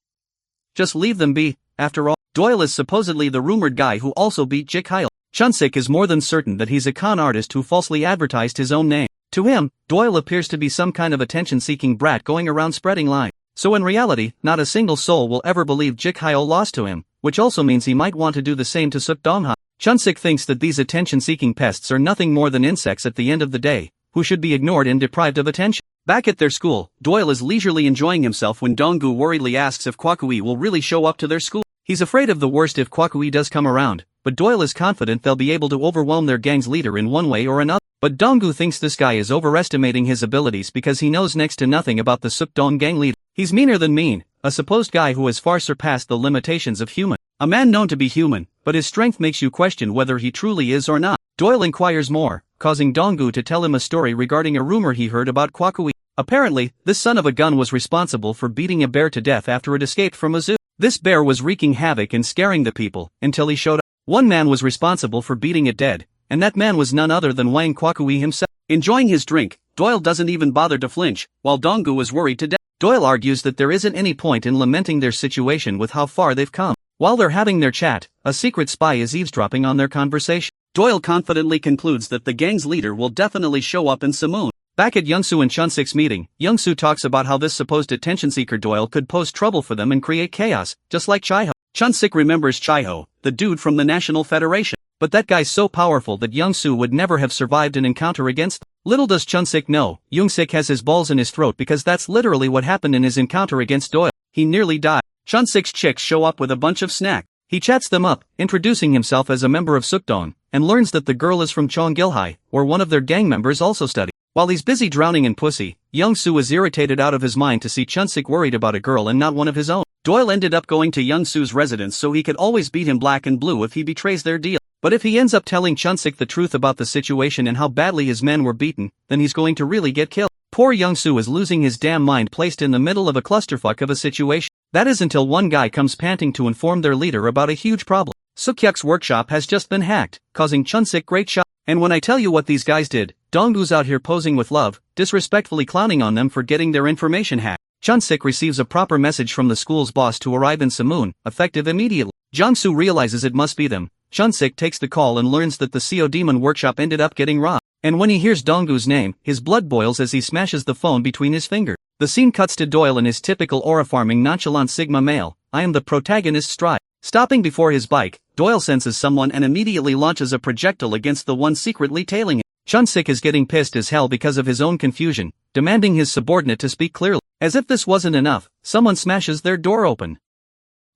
Just leave them be. After all, Doyle is supposedly the rumored guy who also beat Yahello. Chunsik is more than certain that he's a con artist who falsely advertised his own name. To him, Doyle appears to be some kind of attention-seeking brat going around spreading lies. So in reality, not a single soul will ever believe Yahello lost to him, which also means he might want to do the same to Suk Dongha. Chunsik thinks that these attention-seeking pests are nothing more than insects at the end of the day, who should be ignored and deprived of attention. Back at their school, Doyle is leisurely enjoying himself when Donggu worriedly asks if Kwakui will really show up to their school. He's afraid of the worst if Kwakui does come around, but Doyle is confident they'll be able to overwhelm their gang's leader in one way or another. But Donggu thinks this guy is overestimating his abilities because he knows next to nothing about the Sukdong gang leader. He's meaner than mean, a supposed guy who has far surpassed the limitations of human. A man known to be human, but his strength makes you question whether he truly is or not. Doyle inquires more, causing Donggu to tell him a story regarding a rumor he heard about Kwakui. Apparently, this son of a gun was responsible for beating a bear to death after it escaped from a zoo. This bear was wreaking havoc and scaring the people, until he showed up. One man was responsible for beating it dead, and that man was none other than Wang Kwakui himself. Enjoying his drink, Doyle doesn't even bother to flinch, while Donggu was worried to death. Doyle argues that there isn't any point in lamenting their situation with how far they've come. While they're having their chat, a secret spy is eavesdropping on their conversation. Doyle confidently concludes that the gang's leader will definitely show up in Samoon. Back at Youngsu and Chunsik's meeting, Youngsu talks about how this supposed attention-seeker Doyle could pose trouble for them and create chaos, just like Chaiho. Chunsik remembers Chaiho, the dude from the National Federation. But that guy's so powerful that Youngsu would never have survived an encounter against them. Little does Chunsik know, Youngsik has his balls in his throat because that's literally what happened in his encounter against Doyle. He nearly died. Chunsik's chicks show up with a bunch of snacks. He chats them up, introducing himself as a member of Sukdong, and learns that the girl is from Cheongilhai, where one of their gang members also studied. While he's busy drowning in pussy, Youngsu is irritated out of his mind to see Chunsik worried about a girl and not one of his own. Doyle ended up going to Youngsu's residence so he could always beat him black and blue if he betrays their deal. But if he ends up telling Chunsik the truth about the situation and how badly his men were beaten, then he's going to really get killed. Poor Youngsu is losing his damn mind, placed in the middle of a clusterfuck of a situation. That is until one guy comes panting to inform their leader about a huge problem. Sukyuk's workshop has just been hacked, causing Chunsik great shock. And when I tell you what these guys did, Donggu's out here posing with love, disrespectfully clowning on them for getting their information hacked. Chunsik receives a proper message from the school's boss to arrive in Samoon, effective immediately. Jongsu realizes it must be them. Chunsik takes the call and learns that the CO Demon workshop ended up getting robbed. And when he hears Donggu's name, his blood boils as he smashes the phone between his fingers. The scene cuts to Doyle in his typical aura-farming nonchalant Sigma male, I am the protagonist's stride. Stopping before his bike, Doyle senses someone and immediately launches a projectile against the one secretly tailing him. Chunsik is getting pissed as hell because of his own confusion, demanding his subordinate to speak clearly. As if this wasn't enough, someone smashes their door open.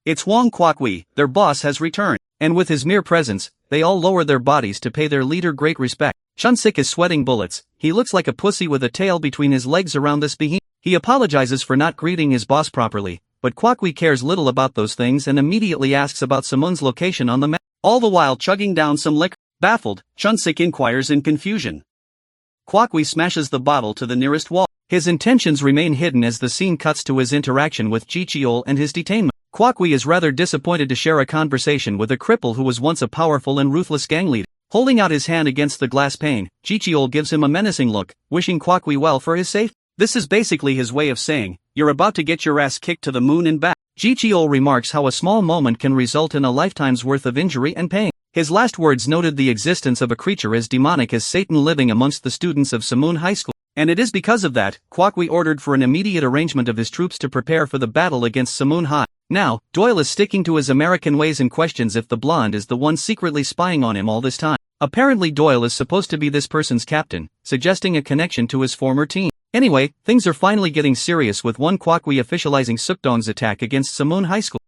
It's Wang Kwakui, their boss has returned, and with his mere presence, they all lower their bodies to pay their leader great respect. Chunsik is sweating bullets. He looks like a pussy with a tail between his legs around this behemoth. He apologizes for not greeting his boss properly, but Kwakui cares little about those things and immediately asks about Samoon's location on the map, all the while chugging down some liquor. Baffled, Chunsik inquires in confusion. Kwakui smashes the bottle to the nearest wall. His intentions remain hidden as the scene cuts to his interaction with Jicheol and his detainment. Kwakui is rather disappointed to share a conversation with a cripple who was once a powerful and ruthless gang leader. Holding out his hand against the glass pane, Jicheol gives him a menacing look, wishing Kwakui well for his safety. This is basically his way of saying, you're about to get your ass kicked to the moon and back. Jicheol remarks how a small moment can result in a lifetime's worth of injury and pain. His last words noted the existence of a creature as demonic as Satan living amongst the students of Samoon High School. And it is because of that, Kwakui ordered for an immediate arrangement of his troops to prepare for the battle against Samoon High. Now, Doyle is sticking to his American ways and questions if the blonde is the one secretly spying on him all this time. Apparently Doyle is supposed to be this person's captain, suggesting a connection to his former team. Anyway, things are finally getting serious with one Kwakui officializing Sukdong's attack against Samoon High School.